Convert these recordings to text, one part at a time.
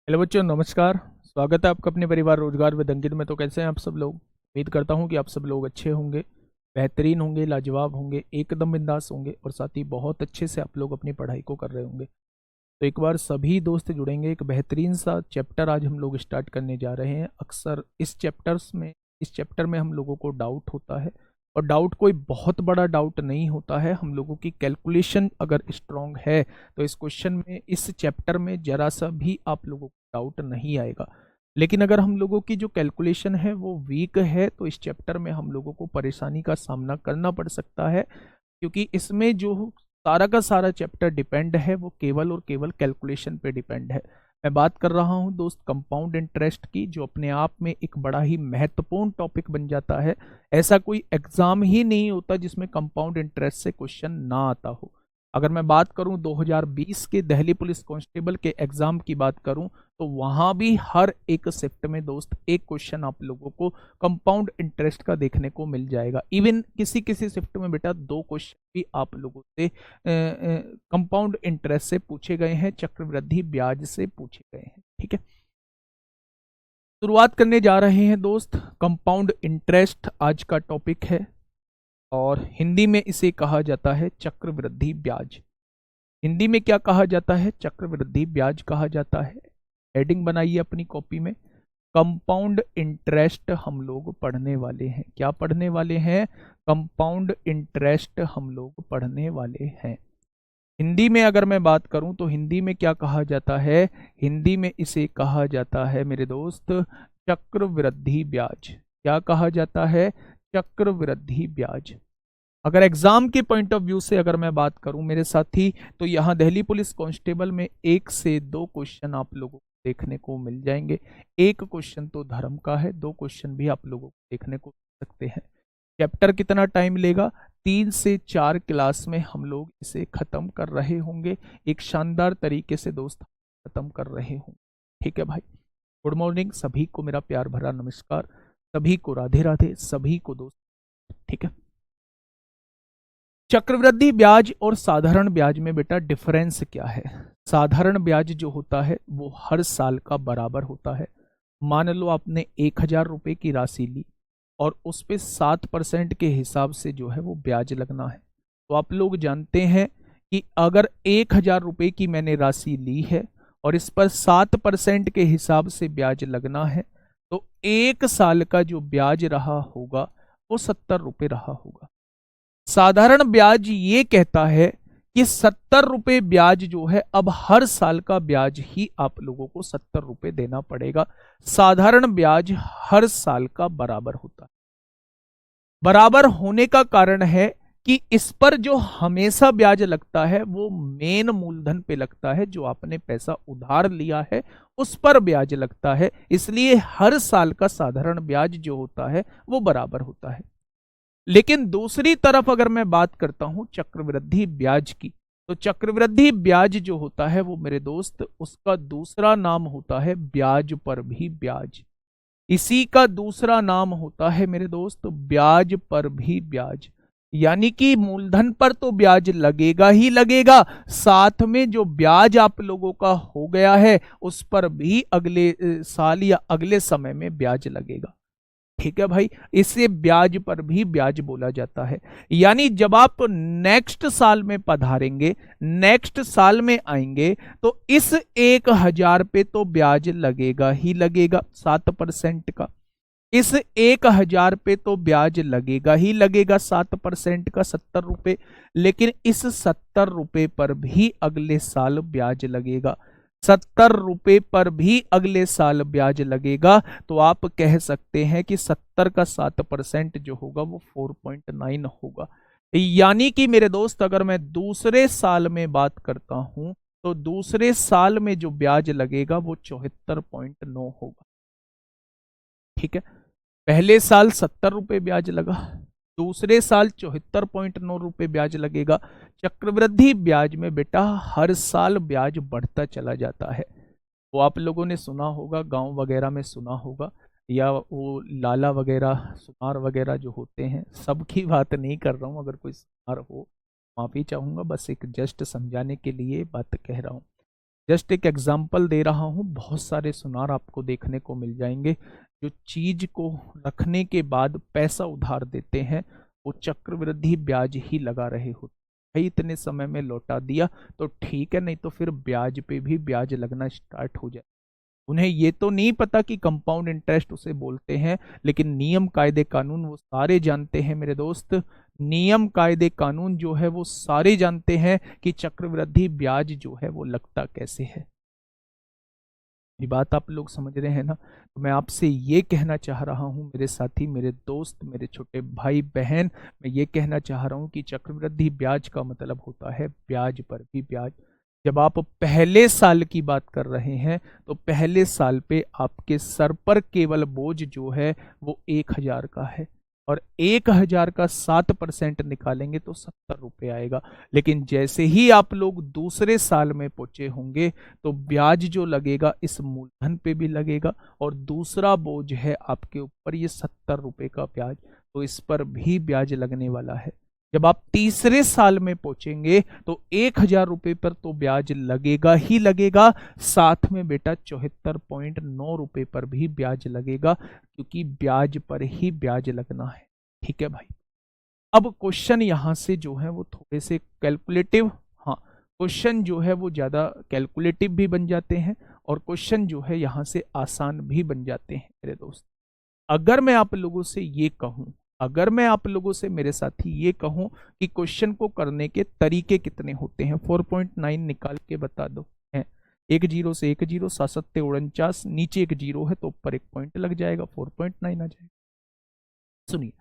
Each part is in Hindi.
हेलो बच्चों, नमस्कार। स्वागत है आपका अपने परिवार रोजगार विद अंकित में। तो कैसे हैं आप सब लोग? उम्मीद करता हूं कि आप सब लोग अच्छे होंगे, बेहतरीन होंगे, लाजवाब होंगे, एकदम बिंदास होंगे और साथ ही बहुत अच्छे से आप लोग अपनी पढ़ाई को कर रहे होंगे। तो एक बार सभी दोस्त जुड़ेंगे। एक बेहतरीन सा चैप्टर आज हम लोग स्टार्ट करने जा रहे हैं। अक्सर इस चैप्टर में हम लोगों को डाउट होता है, और डाउट कोई बहुत बड़ा डाउट नहीं होता है। हम लोगों की कैलकुलेशन अगर स्ट्रांग है तो इस क्वेश्चन में, इस चैप्टर में जरा सा भी आप लोगों को डाउट नहीं आएगा। लेकिन अगर हम लोगों की जो कैलकुलेशन है वो वीक है तो इस चैप्टर में हम लोगों को परेशानी का सामना करना पड़ सकता है, क्योंकि इसमें जो सारा का सारा चैप्टर डिपेंड है वो केवल और केवल कैलकुलेशन पे डिपेंड है। मैं बात कर रहा हूं दोस्त कंपाउंड इंटरेस्ट की, जो अपने आप में एक बड़ा ही महत्वपूर्ण टॉपिक बन जाता है। ऐसा कोई एग्जाम ही नहीं होता जिसमें कंपाउंड इंटरेस्ट से क्वेश्चन ना आता हो। अगर मैं बात करूं 2020 के दिल्ली पुलिस कांस्टेबल के एग्जाम की बात करूं, तो वहां भी हर एक शिफ्ट में दोस्त एक क्वेश्चन आप लोगों को कंपाउंड इंटरेस्ट का देखने को मिल जाएगा। इवन किसी किसी शिफ्ट में बेटा दो क्वेश्चन भी आप लोगों से कंपाउंड इंटरेस्ट से पूछे गए हैं, चक्रवृद्धि ब्याज से पूछे गए हैं। ठीक है, शुरुआत करने जा रहे हैं दोस्त। कंपाउंड इंटरेस्ट आज का टॉपिक है और हिंदी में इसे कहा जाता है चक्रवृद्धि ब्याज। हिंदी में क्या कहा जाता है? चक्रवृद्धि ब्याज कहा जाता है। हेडिंग बनाइए अपनी कॉपी में, कंपाउंड इंटरेस्ट हम लोग पढ़ने वाले हैं। क्या पढ़ने वाले हैं? कंपाउंड इंटरेस्ट हम लोग पढ़ने वाले हैं। हिंदी में अगर मैं बात करूं तो हिंदी में क्या कहा जाता है? हिंदी में इसे कहा जाता है मेरे दोस्त चक्रवृद्धि ब्याज। क्या कहा जाता है? चक्रवृद्धि ब्याज। अगर एग्जाम के पॉइंट ऑफ व्यू से अगर मैं बात करूं मेरे साथी, तो यहाँ दिल्ली पुलिस कांस्टेबल में 1 से 2 क्वेश्चन आप लोगों को देखने को मिल जाएंगे। एक क्वेश्चन तो धर्म का है, 2 क्वेश्चन भी आप लोगों को देखने को मिल सकते हैं। चैप्टर कितना टाइम लेगा? 3 से 4 क्लास में हम लोग इसे खत्म कर रहे होंगे। एक शानदार तरीके से दोस्त खत्म कर रहे होंगे। ठीक है भाई, गुड मॉर्निंग सभी को, मेरा प्यार भरा नमस्कार, सभी को राधे राधे, सभी को दोस्त। ठीक है, चक्रवृद्धि ब्याज और साधारण ब्याज में बेटा डिफरेंस क्या है? साधारण ब्याज जो होता है वो हर साल का बराबर होता है। मान लो आपने 1,000 रुपए की राशि ली और उस पे 7% के हिसाब से जो है वो ब्याज लगना है। तो आप लोग जानते हैं कि अगर 1,000 रुपए की मैंने राशि ली है और इस पर 7% के हिसाब से ब्याज लगना है, तो 1 साल का जो ब्याज रहा होगा वो 70 रुपए रहा होगा। साधारण ब्याज ये कहता है कि 70 रुपए ब्याज जो है, अब हर साल का ब्याज ही आप लोगों को 70 रुपए देना पड़ेगा। साधारण ब्याज हर साल का बराबर होता है। बराबर होने का कारण है कि इस पर जो हमेशा ब्याज लगता है वो मेन मूलधन पे लगता है। जो आपने पैसा उधार लिया है उस पर ब्याज लगता है, इसलिए हर साल का साधारण ब्याज जो होता है वो बराबर होता है। लेकिन दूसरी तरफ अगर मैं बात करता हूं चक्रवृद्धि ब्याज की, तो चक्रवृद्धि ब्याज जो होता है वो मेरे दोस्त, उसका दूसरा नाम होता है ब्याज पर भी ब्याज। इसी का दूसरा नाम होता है मेरे दोस्त ब्याज पर भी ब्याज। यानी कि मूलधन पर तो ब्याज लगेगा ही लगेगा, साथ में जो ब्याज आप लोगों का हो गया है उस पर भी अगले साल या अगले समय में ब्याज लगेगा। ठीक है भाई, इसे ब्याज पर भी ब्याज बोला जाता है। यानी जब आप नेक्स्ट साल में पधारेंगे, नेक्स्ट साल में आएंगे, तो इस 1,000 पे तो ब्याज लगेगा ही लगेगा 7% का। इस 1,000 पे तो ब्याज लगेगा ही लगेगा 7% का, 70 रुपए। लेकिन इस 70 रुपए पर भी अगले साल ब्याज लगेगा, 70 रुपए पर भी अगले साल ब्याज लगेगा। तो आप कह सकते हैं कि 70 का 7% जो होगा वो 4.9 होगा। यानी कि मेरे दोस्त अगर मैं दूसरे साल में बात करता हूं, तो दूसरे साल में जो ब्याज लगेगा वो 74.9 होगा। ठीक है, पहले साल 70 रुपए ब्याज लगा, दूसरे साल 74.9 रुपए ब्याज लगेगा। चक्रवृद्धि ब्याज में बेटा हर साल ब्याज बढ़ता चला जाता है। वो आप लोगों ने सुना होगा, गांव वगैरह में सुना होगा, या वो लाला वगैरह सुनार वगैरह जो होते हैं, सबकी बात नहीं कर रहा हूँ। अगर कोई सुनार हो माफी चाहूंगा, बस एक जस्ट समझाने के लिए बात कह रहा हूँ। जस्ट एक एग्जाम्पल दे रहा हूं, बहुत सारे सुनार आपको देखने को मिल जाएंगे जो चीज को रखने के बाद पैसा उधार देते हैं, वो चक्रवृद्धि ब्याज ही लगा रहे होते भाई, इतने समय में लौटा दिया तो ठीक है, नहीं तो फिर ब्याज पे भी ब्याज लगना स्टार्ट हो जाए। उन्हें ये तो नहीं पता कि कंपाउंड इंटरेस्ट उसे बोलते हैं, लेकिन नियम कायदे कानून वो सारे जानते हैं मेरे दोस्त। नियम कायदे कानून जो है वो सारे जानते हैं कि चक्रवृद्धि ब्याज जो है वो लगता कैसे है। ये बात आप लोग समझ रहे हैं ना। तो मैं आपसे ये कहना चाह रहा हूं मेरे साथी, मेरे दोस्त, मेरे छोटे भाई बहन, मैं ये कहना चाह रहा हूं कि चक्रवृद्धि ब्याज का मतलब होता है ब्याज पर भी ब्याज। जब आप पहले साल की बात कर रहे हैं तो पहले साल पे आपके सर पर केवल बोझ जो है वो 1,000 का है, और 1,000 का 7% निकालेंगे तो 70 रुपये आएगा। लेकिन जैसे ही आप लोग दूसरे साल में पहुंचे होंगे तो ब्याज जो लगेगा इस मूलधन पे भी लगेगा, और दूसरा बोझ है आपके ऊपर ये 70 रुपये का ब्याज, तो इस पर भी ब्याज लगने वाला है। जब आप तीसरे साल में पहुंचेंगे तो 1,000 रुपये पर तो ब्याज लगेगा ही लगेगा, साथ में बेटा 74.9 रुपये पर भी ब्याज लगेगा, क्योंकि ब्याज पर ही ब्याज लगना है। ठीक है भाई। अब क्वेश्चन यहां से जो है वो थोड़े से कैलकुलेटिव, हाँ क्वेश्चन जो है वो ज्यादा कैलकुलेटिव भी बन जाते हैं, और क्वेश्चन जो है यहां से आसान भी बन जाते हैं मेरे दोस्त। अगर मैं आप लोगों से ये कहूं, अगर मैं आप लोगों से मेरे साथी ये कहूं कि क्वेश्चन को करने के तरीके कितने होते हैं, 4.9 निकाल के बता दो। है 1 0 से 1 0, 7 7 49, नीचे एक 0 है तो ऊपर एक पॉइंट लग जाएगा, 4.9 आ जाएगा। सुनिए,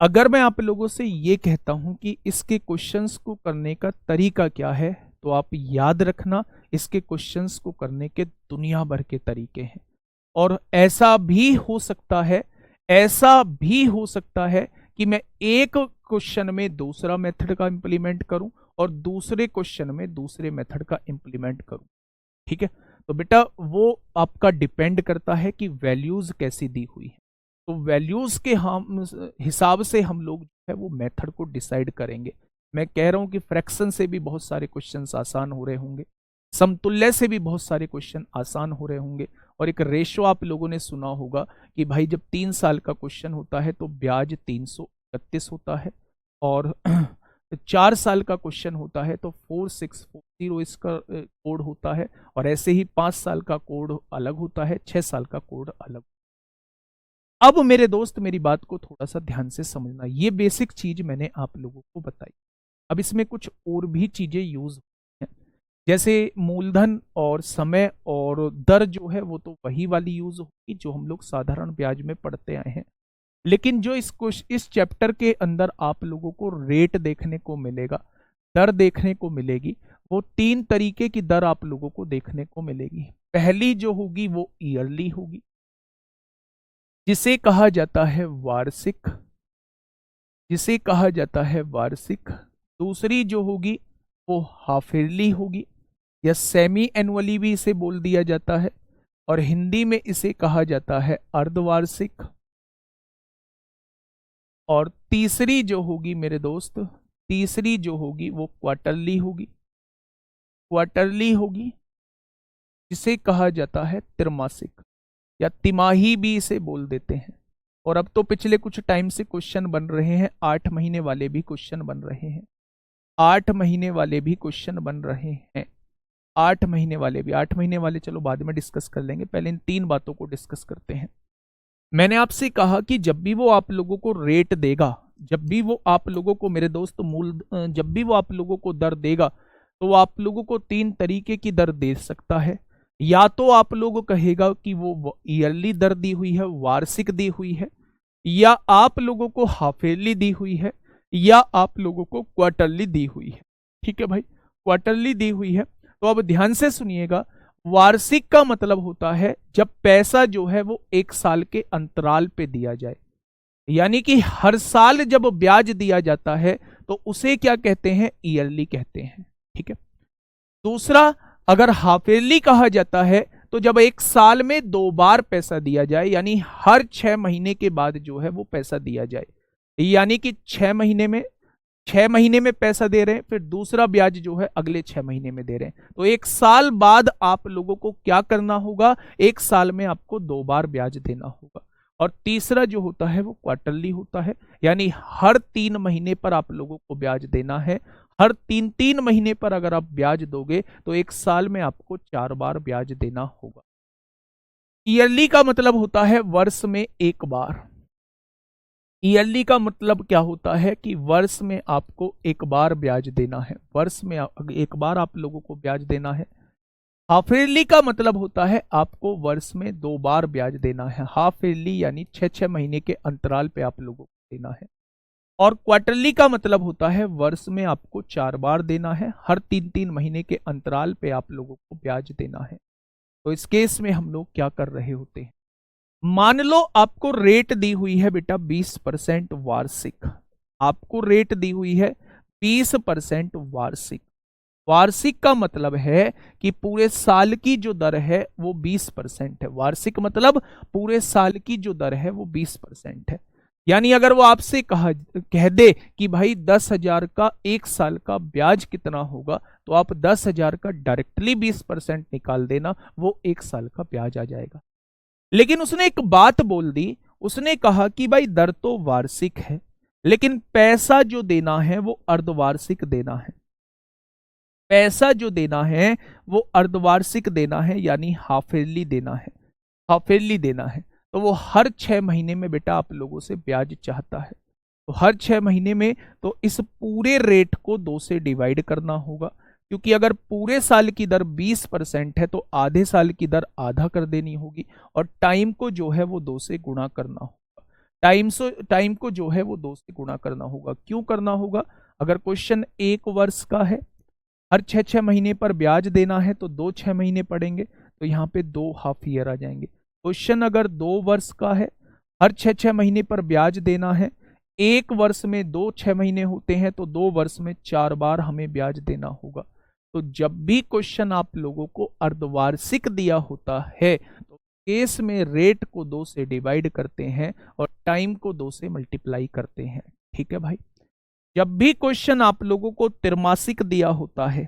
अगर मैं आप लोगों से ये कहता हूं कि इसके क्वेश्चंस को करने का तरीका क्या है, तो आप याद रखना इसके क्वेश्चंस को करने के दुनिया भर के तरीके हैं। और ऐसा भी हो सकता है, ऐसा भी हो सकता है कि मैं एक क्वेश्चन में दूसरा मेथड का इंप्लीमेंट करूं और दूसरे क्वेश्चन में दूसरे मेथड का इंप्लीमेंट करूं। ठीक है, तो बेटा वो आपका डिपेंड करता है कि वैल्यूज कैसी दी हुई है। तो वैल्यूज के हम हिसाब से हम लोग जो है वो मेथड को डिसाइड करेंगे। मैं कह रहा हूं कि फ्रैक्शन से भी बहुत सारे क्वेश्चंस आसान हो रहे होंगे, समतुल्य से भी बहुत सारे क्वेश्चन आसान हो रहे होंगे, और एक रेशो आप लोगों ने सुना होगा कि भाई जब 3 साल का क्वेश्चन होता है तो ब्याज 331 होता है, और 4 साल का क्वेश्चन होता है तो 4640 इसका कोड होता है, और ऐसे ही 5 साल का कोड अलग होता है, 6 साल का कोड अलग। अब मेरे दोस्त मेरी बात को थोड़ा सा ध्यान से समझना, ये बेसिक चीज मैंने आप लोगों को बताई। अब इसमें कुछ और भी चीजें यूज हैं, जैसे मूलधन और समय और दर जो है वो तो वही वाली यूज होगी जो हम लोग साधारण ब्याज में पढ़ते आए हैं। लेकिन जो इस चैप्टर के अंदर आप लोगों को रेट देखने को मिलेगा, दर देखने को मिलेगी, वो 3 तरीके की दर आप लोगों को देखने को मिलेगी। पहली जो होगी वो ईयरली होगी, जिसे कहा जाता है वार्षिक, जिसे कहा जाता है वार्षिक। दूसरी जो होगी वो हाफ ईयरली होगी, या सेमी एनुअली भी इसे बोल दिया जाता है, और हिंदी में इसे कहा जाता है अर्धवार्षिक। और तीसरी जो होगी मेरे दोस्त, तीसरी जो होगी वो क्वार्टरली होगी, क्वार्टरली होगी, जिसे कहा जाता है त्रैमासिक, या तिमाही भी इसे बोल देते हैं। और अब तो पिछले कुछ टाइम से क्वेश्चन बन रहे हैं, 8 महीने वाले भी क्वेश्चन बन रहे हैं, 8 महीने वाले भी क्वेश्चन बन रहे हैं, 8 महीने वाले भी। 8 महीने वाले चलो बाद में डिस्कस कर लेंगे, पहले इन 3 बातों को डिस्कस करते हैं। मैंने आपसे कहा कि जब भी वो आप लोगों को रेट देगा, जब भी वो आप लोगों को मेरे दोस्त जब भी वो आप लोगों को दर देगा, तो वो आप लोगों को 3 तरीके की दर दे सकता है। या तो आप लोगों कहेगा कि वो ईयरली दर दी हुई है, वार्षिक दी हुई है, या आप लोगों को हाफ ईयरली दी हुई है, या आप लोगों को क्वार्टरली दी हुई है। ठीक है भाई, क्वार्टरली दी हुई है। तो अब ध्यान से सुनिएगा, वार्षिक का मतलब होता है जब पैसा जो है वो 1 साल के अंतराल पे दिया जाए, यानी कि हर साल जब ब्याज दिया जाता है तो उसे क्या कहते हैं, ईयरली कहते हैं। ठीक है। दूसरा, अगर हाफ ईयरली कहा जाता है तो जब 1 साल में 2 बार पैसा दिया जाए, यानी हर 6 महीने के बाद जो है वो पैसा दिया जाए, यानी कि 6 महीने में 6 महीने में पैसा दे रहे हैं, फिर दूसरा ब्याज जो है अगले 6 महीने में दे रहे हैं। तो 1 साल बाद आप लोगों को क्या करना होगा, 1 साल में आपको 2 बार ब्याज देना होगा। और तीसरा जो होता है वो क्वार्टरली होता है, यानी हर 3 महीने पर आप लोगों को ब्याज देना है। हर 3-3 महीने पर अगर आप ब्याज दोगे तो 1 साल में आपको 4 बार ब्याज देना होगा। ईयरली का मतलब होता है वर्ष में 1 बार। ईयरली का मतलब क्या होता है कि वर्ष में आपको 1 बार ब्याज देना है, वर्ष में 1 बार आप लोगों को ब्याज देना है। हाफ ईयरली का मतलब होता है आपको वर्ष में 2 बार ब्याज देना है। हाफ ईयरली यानी 6-6 महीने के अंतराल पे आप लोगों को देना है। और क्वार्टरली का मतलब होता है वर्ष में आपको 4 बार देना है, हर 3-3 महीने के अंतराल पे आप लोगों को ब्याज देना है। तो इस केस में हम लोग क्या कर रहे होते हैं, मान लो आपको रेट दी हुई है बेटा 20% वार्षिक, आपको रेट दी हुई है 20% वार्षिक। वार्षिक का मतलब है कि पूरे साल की जो दर है वो 20% है। वार्षिक मतलब पूरे साल की जो दर है वो 20% है। यानी अगर वो आपसे कह दे कि भाई 10,000 का 1 साल का ब्याज कितना होगा, तो आप 10,000 का डायरेक्टली 20% निकाल देना, वो 1 साल का ब्याज आ जाएगा। लेकिन उसने एक बात बोल दी, उसने कहा कि भाई दर तो वार्षिक है, लेकिन पैसा जो देना है वो अर्धवार्षिक देना है। पैसा जो देना है वो अर्धवार्षिक देना है, यानी हाफ ईयरली देना है, हाफ ईयरली देना है। तो वो हर 6 महीने में बेटा आप लोगों से ब्याज चाहता है। तो हर 6 महीने में तो इस पूरे रेट को 2 से डिवाइड करना होगा, क्योंकि अगर पूरे साल की दर 20% है तो आधे साल की दर आधा कर देनी होगी, और टाइम को जो है वो 2 से गुणा करना होगा। टाइम को जो है वो 2 से गुणा करना होगा। क्यों करना होगा, अगर क्वेश्चन 1 वर्ष का है, हर 6-6 महीने पर ब्याज देना है, तो 2 6 महीने पड़ेंगे, तो यहाँ पे 2 हाफ ईयर आ जाएंगे। क्वेश्चन अगर 2 वर्ष का है, हर 6-6 महीने पर ब्याज देना है, 1 वर्ष में 2 6 महीने होते हैं, तो 2 वर्ष में 4 बार हमें ब्याज देना होगा। तो जब भी क्वेश्चन आप लोगों को अर्धवार्षिक दिया होता है, तो केस में रेट को 2 से डिवाइड करते हैं और टाइम को 2 से मल्टीप्लाई करते हैं। ठीक है भाई। जब भी क्वेश्चन आप लोगों को त्रैमासिक दिया होता है,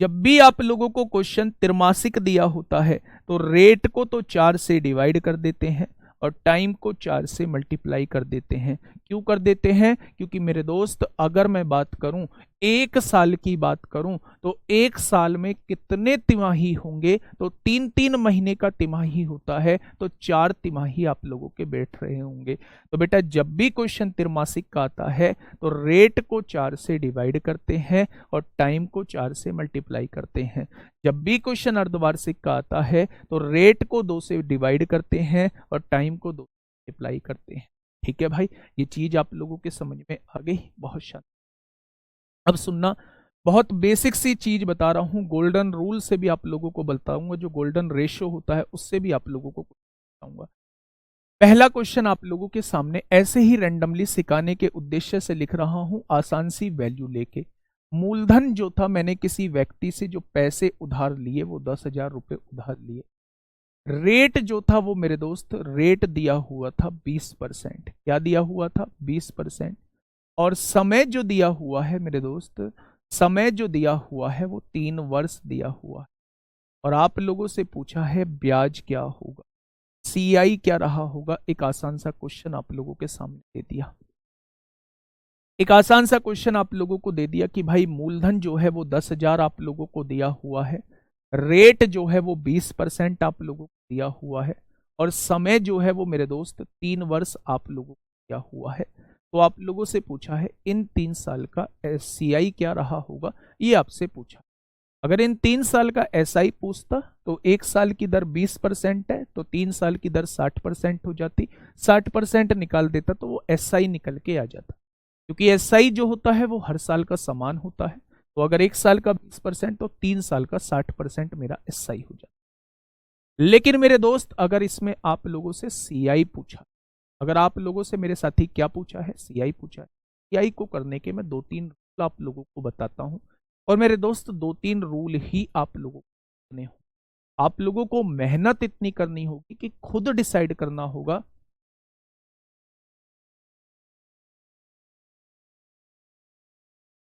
जब भी आप लोगों को क्वेश्चन त्रैमासिक दिया होता है, तो रेट को तो 4 से डिवाइड कर देते हैं और टाइम को 4 से मल्टीप्लाई कर देते हैं। क्यों कर देते हैं, क्योंकि मेरे दोस्त अगर मैं बात करूं, 1 साल की बात करूं, तो 1 साल में कितने तिमाही होंगे, तो 3-3 महीने का तिमाही होता है, तो 4 तिमाही आप लोगों के बैठ रहे होंगे। तो बेटा जब भी क्वेश्चन त्रैमासिक का आता है, तो रेट को 4 से डिवाइड करते हैं और टाइम को 4 से मल्टीप्लाई करते हैं। जब भी क्वेश्चन अर्धवार्षिक का आता है, तो रेट को 2 से डिवाइड करते हैं और टाइम को 2 से मल्टीप्लाई करते हैं। ठीक है भाई, ये चीज आप लोगों के समझ में आ गई, बहुत शानदार। अब सुनना, बहुत बेसिक सी चीज बता रहा हूं, गोल्डन रूल से भी आप लोगों को बताऊंगा, जो गोल्डन रेशियो होता है उससे भी आप लोगों को बताऊंगा। पहला क्वेश्चन आप लोगों के सामने ऐसे ही रैंडमली सिखाने के उद्देश्य से लिख रहा हूं, आसान सी वैल्यू लेके। मूलधन जो था, मैंने किसी व्यक्ति से जो पैसे उधार लिए वो 10,000 रुपए उधार लिए। रेट जो था वो मेरे दोस्त रेट दिया हुआ था 20%। क्या दिया हुआ था, 20%। और समय जो दिया हुआ है मेरे दोस्त, समय जो दिया हुआ है वो 3 वर्ष दिया हुआ है। और आप लोगों से पूछा है ब्याज क्या होगा, सीआई क्या रहा होगा। एक आसान सा क्वेश्चन आप लोगों के सामने दे दिया, एक आसान सा क्वेश्चन आप लोगों को दे दिया कि भाई मूलधन जो है वो 10,000 आप लोगों को दिया हुआ है, रेट जो है वो 20% आप लोगों को दिया हुआ है, और समय जो है वो मेरे दोस्त 3 वर्ष आप लोगों को दिया हुआ है। तो आप लोगों से पूछा है इन 3 साल का सीआई क्या रहा होगा, ये आपसे पूछा। अगर इन 3 साल का एसआई पूछता तो 1 साल की दर 20% है, तो 3 साल की दर 60% हो जाती, 60% निकाल देता तो वो एसआई निकल के आ जाता, क्योंकि एसआई जो होता है वो हर साल का समान होता है। तो अगर 1 साल का 20% तो 3 साल का 60% मेरा एसआई हो जाता। लेकिन मेरे दोस्त अगर इसमें आप लोगों से सीआई पूछा, अगर आप लोगों से मेरे साथी क्या पूछा है, सीआई पूछा है, सीआई को करने के मैं 2-3 रूल आप लोगों को बताता हूं। और मेरे दोस्त 2-3 रूल ही आप लोगों को करने हो, आप लोगों को मेहनत इतनी करनी होगी कि खुद डिसाइड करना होगा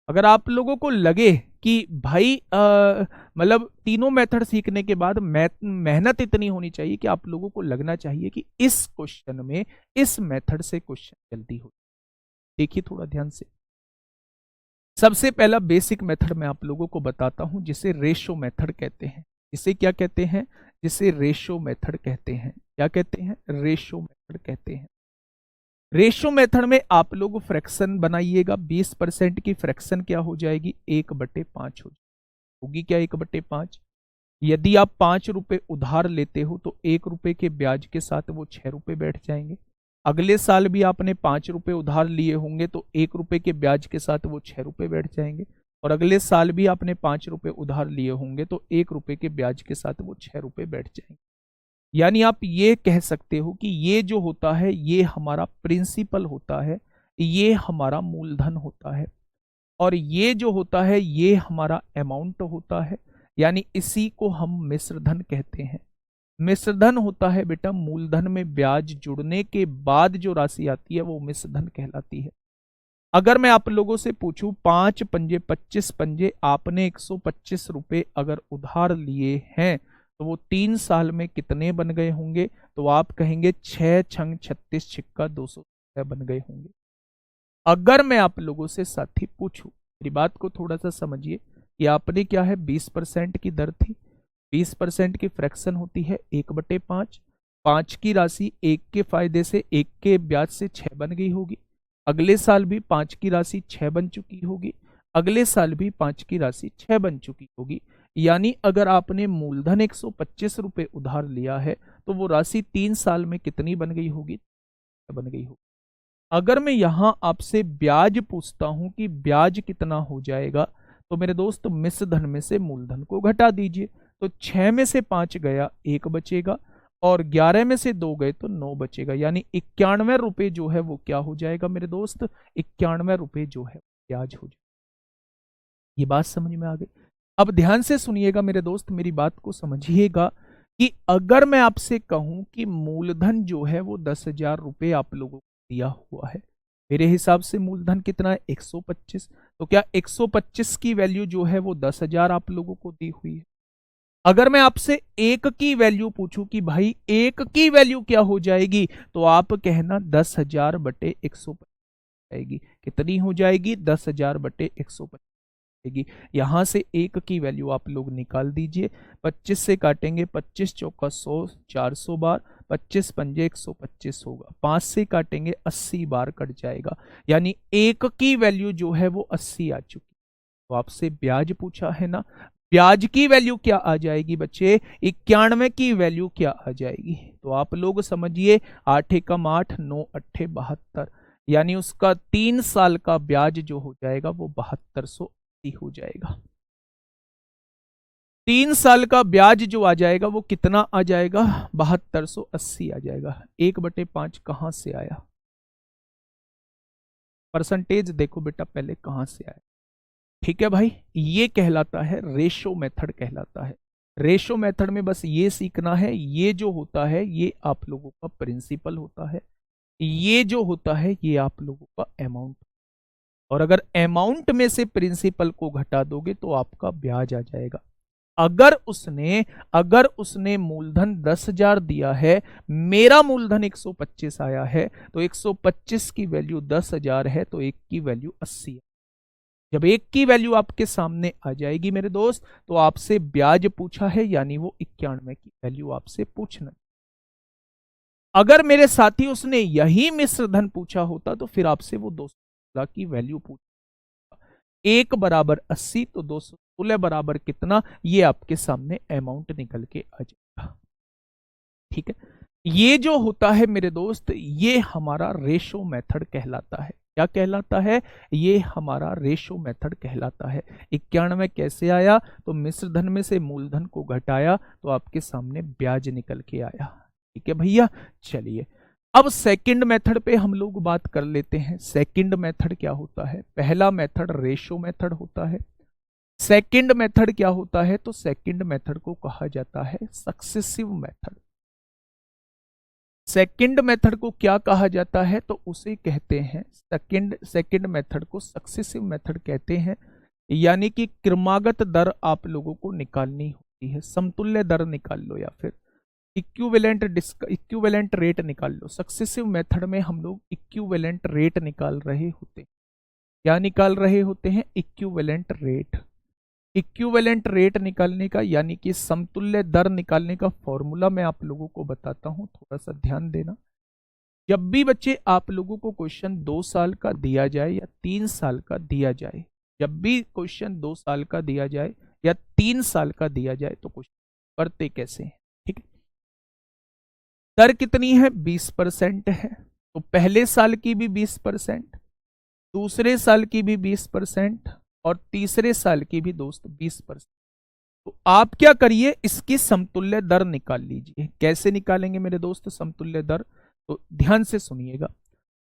अगर आप लोगों को लगे कि भाई मतलब तीनों मेथड सीखने के बाद मेहनत इतनी होनी चाहिए कि आप लोगों को लगना चाहिए कि इस क्वेश्चन में इस मेथड से क्वेश्चन जल्दी हो। देखिए थोड़ा ध्यान से। सबसे पहला बेसिक मेथड मैं आप लोगों को बताता हूं, जिसे रेशो मेथड कहते हैं। इसे क्या कहते हैं? जिसे रेशो मेथड कहते हैं। क्या कहते हैं? रेशो मेथड कहते हैं। रेशो मेथड में आप लोग फ्रैक्शन बनाइएगा। 20% की फ्रैक्शन क्या हो जाएगी? 1/5 होगी। क्या 1/5? यदि आप 5 रुपए उधार लेते हो तो 1 रुपए के ब्याज के साथ वो 6 रुपए बैठ जाएंगे। अगले साल भी आपने 5 रुपए उधार लिए होंगे तो 1 रुपए के ब्याज के साथ वो 6 रुपए बैठ जाएंगे। और अगले साल भी आपने 5 रुपए उधार लिए होंगे तो 1 रुपए के ब्याज के साथ वो 6 रुपए बैठ जाएंगे। यानी आप ये कह सकते हो कि ये जो होता है ये हमारा प्रिंसिपल होता है, ये हमारा मूलधन होता है, और ये जो होता है ये हमारा अमाउंट होता है। यानी इसी को हम मिश्रधन कहते हैं। मिश्रधन होता है बेटा मूलधन में ब्याज जुड़ने के बाद जो राशि आती है वो मिश्रधन कहलाती है। अगर मैं आप लोगों से पूछूं 5 पंजे 25 पंजे आपने 125 रुपए अगर उधार लिए हैं तो वो 3 साल में कितने बन गए होंगे? तो आप कहेंगे 6 छंग 36 छिक्का 200 बन गए होंगे। अगर मैं आप लोगों से साथी पूछूं, मेरी बात को थोड़ा सा समझिए कि आपने क्या है 20% की दर थी, 20% की फ्रैक्शन होती है 1/5। 5 की राशि 1 के फायदे से 1 के ब्याज से 6 बन गई होगी। अगले साल भी 5 की राशि 6 बन चुकी होगी। अगले साल भी 5 की राशि 6 बन चुकी होगी। यानी अगर आपने मूलधन 125 रुपए उधार लिया है तो वो राशि 3 साल में कितनी बन गई होगी? बन गई होगी। अगर मैं यहां आपसे ब्याज पूछता हूं कि ब्याज कितना हो जाएगा, तो मेरे दोस्त मिश्रधन में से मूलधन को घटा दीजिए। तो 6 में से 5 गया 1 बचेगा, और 11 में से 2 गए तो 9 बचेगा। यानी 91 रुपए जो है वो क्या हो जाएगा मेरे दोस्त? 91 रुपए जो है ब्याज हो जाएगा। ये बात समझ में आ गई? अब ध्यान से सुनिएगा मेरे दोस्त, मेरी बात को समझिएगा कि अगर मैं आपसे कहूं कि मूलधन जो है वो 10,000 रुपए आप लोगों को दिया हुआ है, मेरे हिसाब से मूलधन कितना है? 125। तो क्या 125 की वैल्यू जो है वो 10,000 आप लोगों को दी हुई है? अगर मैं आपसे एक की वैल्यू पूछूं कि भाई एक की वैल्यू क्या हो जाएगी, तो आप कहना 10,000 बटे 125 जाएगी। कितनी हो जाएगी? 10,000 बटे 125 जाएगी। यहां से एक की वैल्यू आप लोग निकाल दीजिए। 25 से काटेंगे, 25 चौका 100, 400 बार, 25 पंजे 125 होगा। 5 से काटेंगे 80 बार कट जाएगा। यानी एक की वैल्यू जो है वो 80 आ चुकी। तो आपसे ब्याज पूछा है ना, ब्याज की वैल्यू क्या आ जाएगी बच्चे? 91 की वैल्यू क्या आ जाएगी? तो आप लोग समझिए, 8 एकम 8, 9 अट्ठे 72। यानी उसका 3 साल का ब्याज जो हो जाएगा वो 7280 हो जाएगा। 3 साल का ब्याज जो आ जाएगा वो कितना आ जाएगा? 7280 आ जाएगा। 1/5 कहां से आया? परसेंटेज देखो बेटा पहले कहां से आया। ठीक है भाई, ये कहलाता है रेशो मेथड कहलाता है। रेशो मेथड में बस ये सीखना है, ये जो होता है ये आप लोगों का प्रिंसिपल होता है, ये जो होता है ये आप लोगों का अमाउंट। और अगर अमाउंट में से प्रिंसिपल को घटा दोगे तो आपका ब्याज आ जाएगा। अगर उसने मूलधन 10,000 दिया है, मेरा मूलधन 125 आया है, तो 125 की वैल्यू 10,000 है तो एक की वैल्यू 80 है। जब एक की वैल्यू आपके सामने आ जाएगी मेरे दोस्त, तो आपसे ब्याज पूछा है, यानी वो 91 की वैल्यू आपसे पूछना। अगर मेरे साथी उसने यही मिश्रधन पूछा होता तो फिर आपसे वो 216 की वैल्यू पूछ, 1 बराबर 80 तो 216 बराबर कितना, ये आपके सामने अमाउंट निकल के आ जाएगा। ठीक है, ये जो होता है मेरे दोस्त ये हमारा रेशो मेथड कहलाता है। क्या कहलाता है? ये हमारा रेशो मेथड कहलाता है। 91 कैसे आया? तो मिश्रधन में से मूलधन को घटाया तो आपके सामने ब्याज निकल के आया। ठीक है भैया, चलिए अब सेकंड मेथड पे हम लोग बात कर लेते हैं। सेकंड मेथड क्या होता है? पहला मेथड रेशो मेथड होता है, सेकंड मेथड क्या होता है? तो सेकंड मेथड को कहा जाता है सक्सेसिव मेथड। सेकंड मेथड को क्या कहा जाता है, तो उसे कहते हैं सेकंड मेथड को सक्सेसिव मेथड कहते हैं। यानी कि क्रमागत दर आप लोगों को निकालनी होती है, समतुल्य दर निकाल लो या फिर इक्विवेलेंट रेट निकाल लो। सक्सेसिव मेथड में हम लोग इक्विवेलेंट रेट निकाल रहे होते हैं। क्या निकाल रहे होते हैं? Equivalent rate. इक्विवेलेंट रेट निकालने का यानी कि समतुल्य दर निकालने का फॉर्मूला मैं आप लोगों को बताता हूं, थोड़ा सा ध्यान देना। जब भी बच्चे आप लोगों को क्वेश्चन 2 साल का दिया जाए या 3 साल का दिया जाए, जब भी क्वेश्चन 2 साल का दिया जाए या 3 साल का दिया जाए तो क्वेश्चन करते कैसे हैं, ठीक है। दर कितनी है? 20% है। तो पहले साल की भी 20%, दूसरे साल की भी 20% और तीसरे साल की भी दोस्त 20%। तो आप क्या करिए, इसकी समतुल्य दर निकाल लीजिए। कैसे निकालेंगे मेरे दोस्त समतुल्य दर? तो ध्यान से सुनिएगा।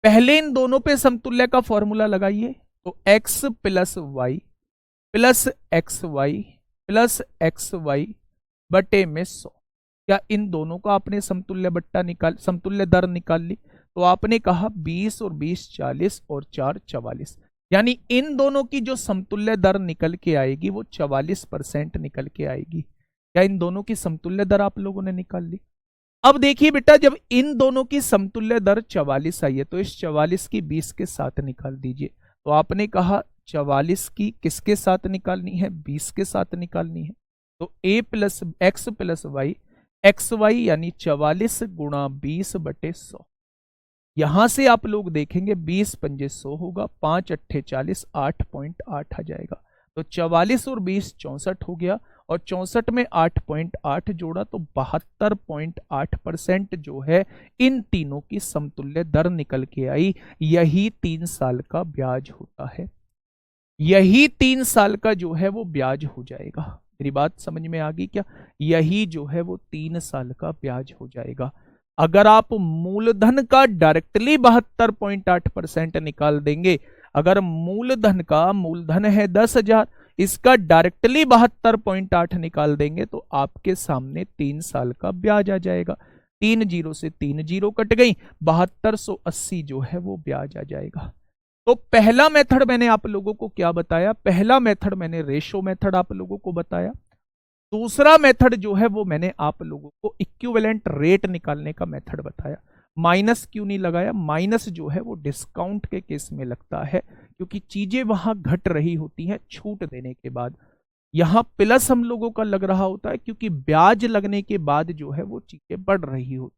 पहले इन दोनों पे समतुल्य का फॉर्मूला लगाइए। तो x plus Y plus X Y plus X Y बटे में 100। क्या इन दोनों का आपने समतुल्य दर निकाल ली? तो आपने कहा 20 और 20 40 और 4 44। यानी इन दोनों की जो समतुल्य दर निकल के आएगी वो 44% निकल के आएगी। क्या इन दोनों की समतुल्य दर आप लोगों ने निकाल ली? अब देखिए बेटा, जब इन दोनों की समतुल्य दर 44 आई है तो इस 44 की 20 के साथ निकाल दीजिए। तो आपने कहा 44 की किसके साथ निकालनी है? 20 के साथ निकालनी है। तो a plus X plus Y, X Y यानी 44 गुणा 20 बटे 100। यहां से आप लोग देखेंगे 20 पंजे 100 होगा, 5 अट्ठे 40, 8.8 आ जाएगा। तो 44 और 20 64 हो गया और 64 में 8.8 जोड़ा तो 72.8% जो है इन तीनों की समतुल्य दर निकल के आई। यही 3 साल का ब्याज होता है। यही 3 साल का जो है वो ब्याज हो जाएगा। मेरी बात समझ में आ गई क्या? यही जो है वो 3 साल का ब्याज हो जाएगा। अगर आप मूलधन का डायरेक्टली 72.8% निकाल देंगे, अगर मूलधन है 10,000, इसका डायरेक्टली 72.8 निकाल देंगे तो आपके सामने 3 साल का ब्याज आ जाएगा। 3 जीरो से 3 जीरो कट गई, 7280 जो है वो ब्याज आ जाएगा। तो पहला मेथड मैंने आप लोगों को क्या बताया? पहला मेथड मैंने रेशो मेथड आप लोगों को बताया। दूसरा मेथड जो है वो मैंने आप लोगों को इक्विवेलेंट रेट निकालने का मेथड बताया। माइनस क्यों नहीं लगाया? माइनस जो है वो डिस्काउंट के केस में लगता है, क्योंकि चीजें वहां घट रही होती हैं छूट देने के बाद। यहां प्लस हम लोगों का लग रहा होता है क्योंकि ब्याज लगने के बाद जो है वो चीजें बढ़ रही होती।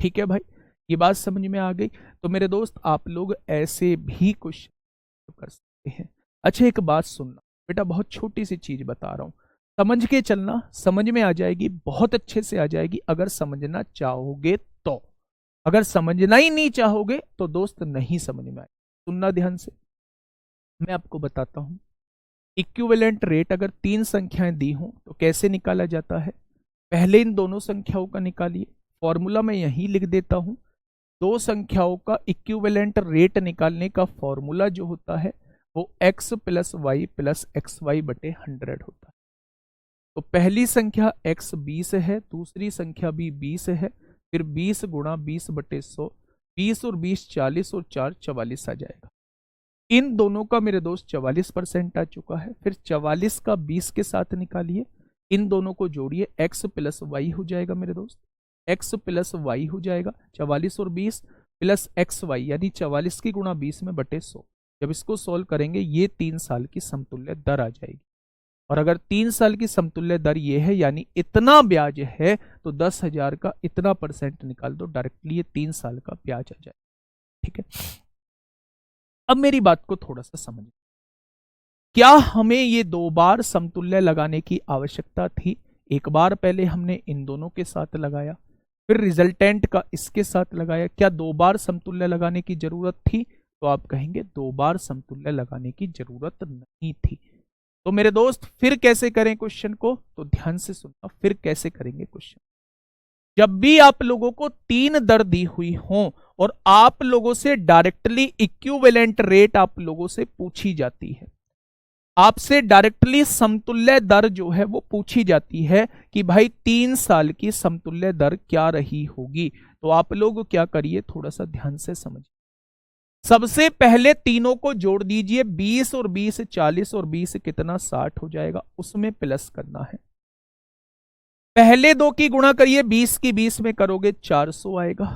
ठीक है भाई, ये बात समझ में आ गई। तो मेरे दोस्त आप लोग ऐसे भी क्वेश्चन कर सकते हैं। अच्छा एक बात सुनना बेटा, बहुत छोटी सी चीज बता रहा हूं, समझ के चलना, समझ में आ जाएगी, बहुत अच्छे से आ जाएगी अगर समझना चाहोगे तो। अगर समझना ही नहीं चाहोगे तो दोस्त नहीं समझ में आए। सुनना ध्यान से, मैं आपको बताता हूं। इक्विवेलेंट रेट अगर 3 संख्याएं दी हों तो कैसे निकाला जाता है? पहले इन दोनों संख्याओं का निकालिए। फॉर्मूला मैं यहीं लिख देता हूं। 2 संख्याओं का इक्विवेलेंट रेट निकालने का फॉर्मूला जो होता है वो x plus Y plus X Y बटे 100 होता है। तो पहली संख्या x 20 है, दूसरी संख्या भी 20 है, फिर 20 गुणा 20 बटे 100, 20 और 20 40 और 4 44 आ जाएगा। इन दोनों का मेरे दोस्त 44% आ चुका है। फिर 44 का 20 के साथ निकालिए, इन दोनों को जोड़िए, x प्लस वाई हो जाएगा मेरे दोस्त, x प्लस वाई हो जाएगा। 44 और 20 प्लस एक्स वाई यानी 44 की गुणा 20 में बटे 100। जब इसको सॉल्व करेंगे ये 3 साल की समतुल्य दर आ जाएगी। और अगर 3 साल की समतुल्य दर ये है यानी इतना ब्याज है तो 10,000 का इतना % निकाल दो, डायरेक्टली ये 3 साल का ब्याज आ जाए। ठीक है, अब मेरी बात को थोड़ा सा समझिए। क्या हमें ये 2 बार समतुल्य लगाने की आवश्यकता थी? एक बार पहले हमने इन दोनों के साथ लगाया, फिर रिजल्टेंट का इसके साथ लगाया। क्या 2 बार समतुल्य लगाने की जरूरत थी? तो आप कहेंगे 2 बार समतुल्य लगाने की जरूरत नहीं थी। तो मेरे दोस्त फिर कैसे करें क्वेश्चन को? तो ध्यान से सुनना, फिर कैसे करेंगे क्वेश्चन। जब भी आप लोगों को 3 दर दी हुई हो और आप लोगों से डायरेक्टली इक्विवेलेंट रेट आप लोगों से पूछी जाती है, आपसे डायरेक्टली समतुल्य दर जो है वो पूछी जाती है कि भाई 3 साल की समतुल्य दर क्या रही होगी। तो आप लोग क्या करिए, थोड़ा सा ध्यान से समझिए। सबसे पहले तीनों को जोड़ दीजिए, 20 और 20 40 और 20 कितना 60 हो जाएगा, उसमें प्लस करना है। पहले दो की गुणा करिए, 20 की 20 में करोगे 400 आएगा।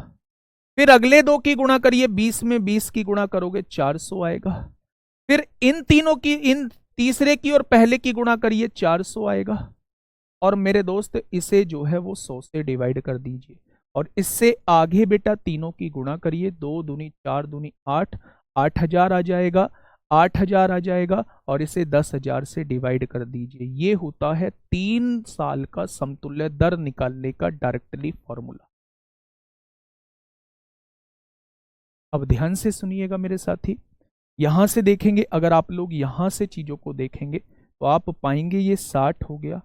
फिर अगले दो की गुणा करिए, 20 में 20 की गुणा करोगे 400 आएगा। फिर इन तीनों की, इन तीसरे की और पहले की गुणा करिए, 400 आएगा। और मेरे दोस्त इसे जो है वो 100 से डिवाइड कर दीजिए। और इससे आगे बेटा तीनों की गुणा करिए, 2 दूनी 4 दूनी 8, 8000 आ जाएगा, 8000 आ जाएगा। और इसे 10,000 से डिवाइड कर दीजिए। ये होता है 3 साल का समतुल्य दर निकालने का डायरेक्टली फॉर्मूला। अब ध्यान से सुनिएगा मेरे साथी, यहां से देखेंगे, अगर आप लोग यहां से चीजों को देखेंगे तो आप पाएंगे ये 60 हो गया,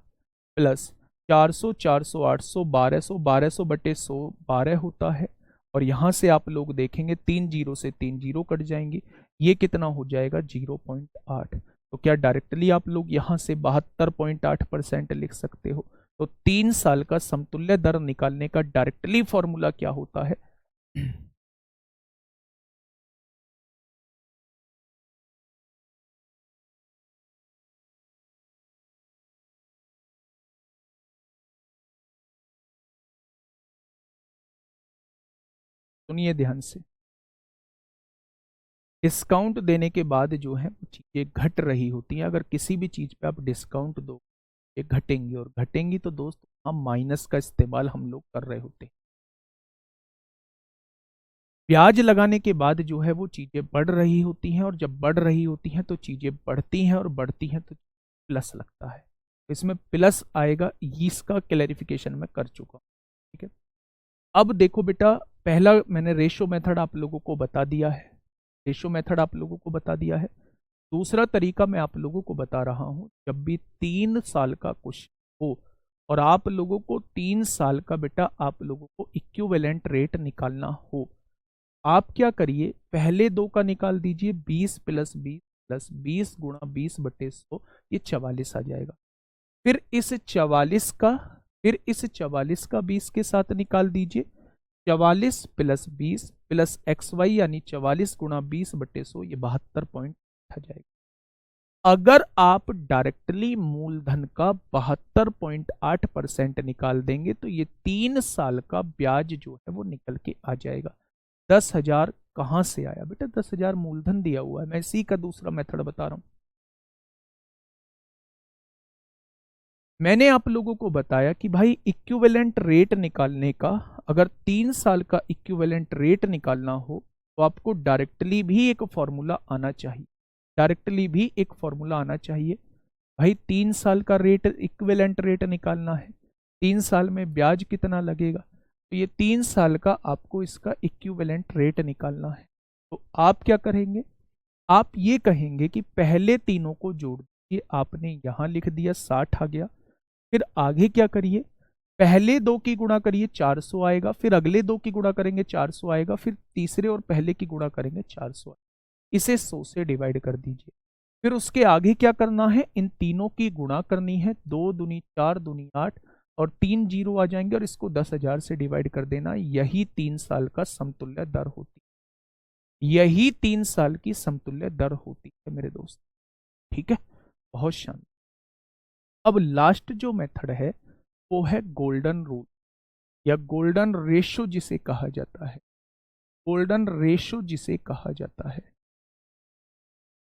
प्लस 400 400 800 1200, 1200 बटे 100 12 होता है। और यहां से आप लोग देखेंगे 3 जीरो से 3 जीरो कट जाएंगे, ये कितना हो जाएगा 0.8। तो क्या डायरेक्टली आप लोग यहां से 72.8% लिख सकते हो। तो 3 साल का समतुल्य दर निकालने का डायरेक्टली फॉर्मूला क्या होता है। सुनिए ध्यान से, डिस्काउंट देने के बाद जो है वो चीजें घट रही होती हैं। अगर किसी भी चीज पे आप डिस्काउंट दो, ये घटेंगी, और घटेंगी तो दोस्त हम माइनस का इस्तेमाल हम लोग कर रहे होते हैं। ब्याज लगाने के बाद जो है वो चीजें बढ़ रही होती हैं, और जब बढ़ रही होती हैं तो चीजें बढ़ती हैं, और बढ़ती हैं तो प्लस लगता है। इसमें प्लस आएगा, इसका क्लैरिफिकेशन मैं कर चुका हूं। ठीक है, अब देखो बेटा, पहला मैंने रेशो मेथड आप लोगों को बता दिया है, रेशो मेथड आप लोगों को बता दिया है। दूसरा तरीका मैं आप लोगों को बता रहा हूं, जब भी 3 साल का क्वेश्चन हो और आप लोगों को 3 साल का बेटा आप लोगों को इक्विवेलेंट रेट निकालना हो, आप क्या करिए, पहले दो का निकाल दीजिए, 20 प्लस 20 गुणा 20 बटे 100, ये 44 आ जाएगा। फिर इस 44 का, फिर इस 44 का 20 के साथ निकाल दीजिए, 44 प्लस 20 प्लस एक्स वाई यानी 44 गुणा 20 बटे 100, ये 72 पॉइंट आ जाएगा। अगर आप डायरेक्टली मूलधन का 72.8% निकाल देंगे तो ये 3 साल का ब्याज जो है वो निकल के आ जाएगा। 10,000 कहां से आया बेटा, 10,000 मूलधन दिया हुआ है। मैं इसी का दूसरा मेथड बता रहा हूं। मैंने आप लोगों को बताया कि भाई इक्विवेलेंट रेट निकालने का, अगर 3 साल का इक्विवेलेंट रेट निकालना हो तो आपको डायरेक्टली भी एक फॉर्मूला आना चाहिए, डायरेक्टली भी एक फॉर्मूला आना चाहिए। भाई 3 साल का रेट, इक्विवेलेंट रेट निकालना है, 3 साल में ब्याज कितना लगेगा, तो ये 3 साल का आपको इसका इक्विवेलेंट रेट निकालना है। तो आप क्या करेंगे, आप ये कहेंगे कि पहले तीनों को जोड़ दीजिए, आपने यहां लिख दिया 60 आ गया। फिर आगे क्या करिए, पहले दो की गुणा करिए 400 आएगा, फिर अगले दो की गुणा करेंगे 400 आएगा, फिर तीसरे और पहले की गुणा करेंगे 400 आएगा। इसे 100 से डिवाइड कर दीजिए। फिर उसके आगे क्या करना है, इन तीनों की गुणा करनी है, 2 दूनी 4 दूनी 8, और 3 जीरो आ जाएंगे, और इसको 10,000 से डिवाइड कर देना। यही 3 साल का समतुल्य दर होती है, यही 3 साल की समतुल्य दर होती है मेरे दोस्त। ठीक है, बहुत शानदार। अब लास्ट जो मेथड है वो है गोल्डन रूल या गोल्डन रेशो जिसे कहा जाता है, गोल्डन रेशो जिसे कहा जाता है।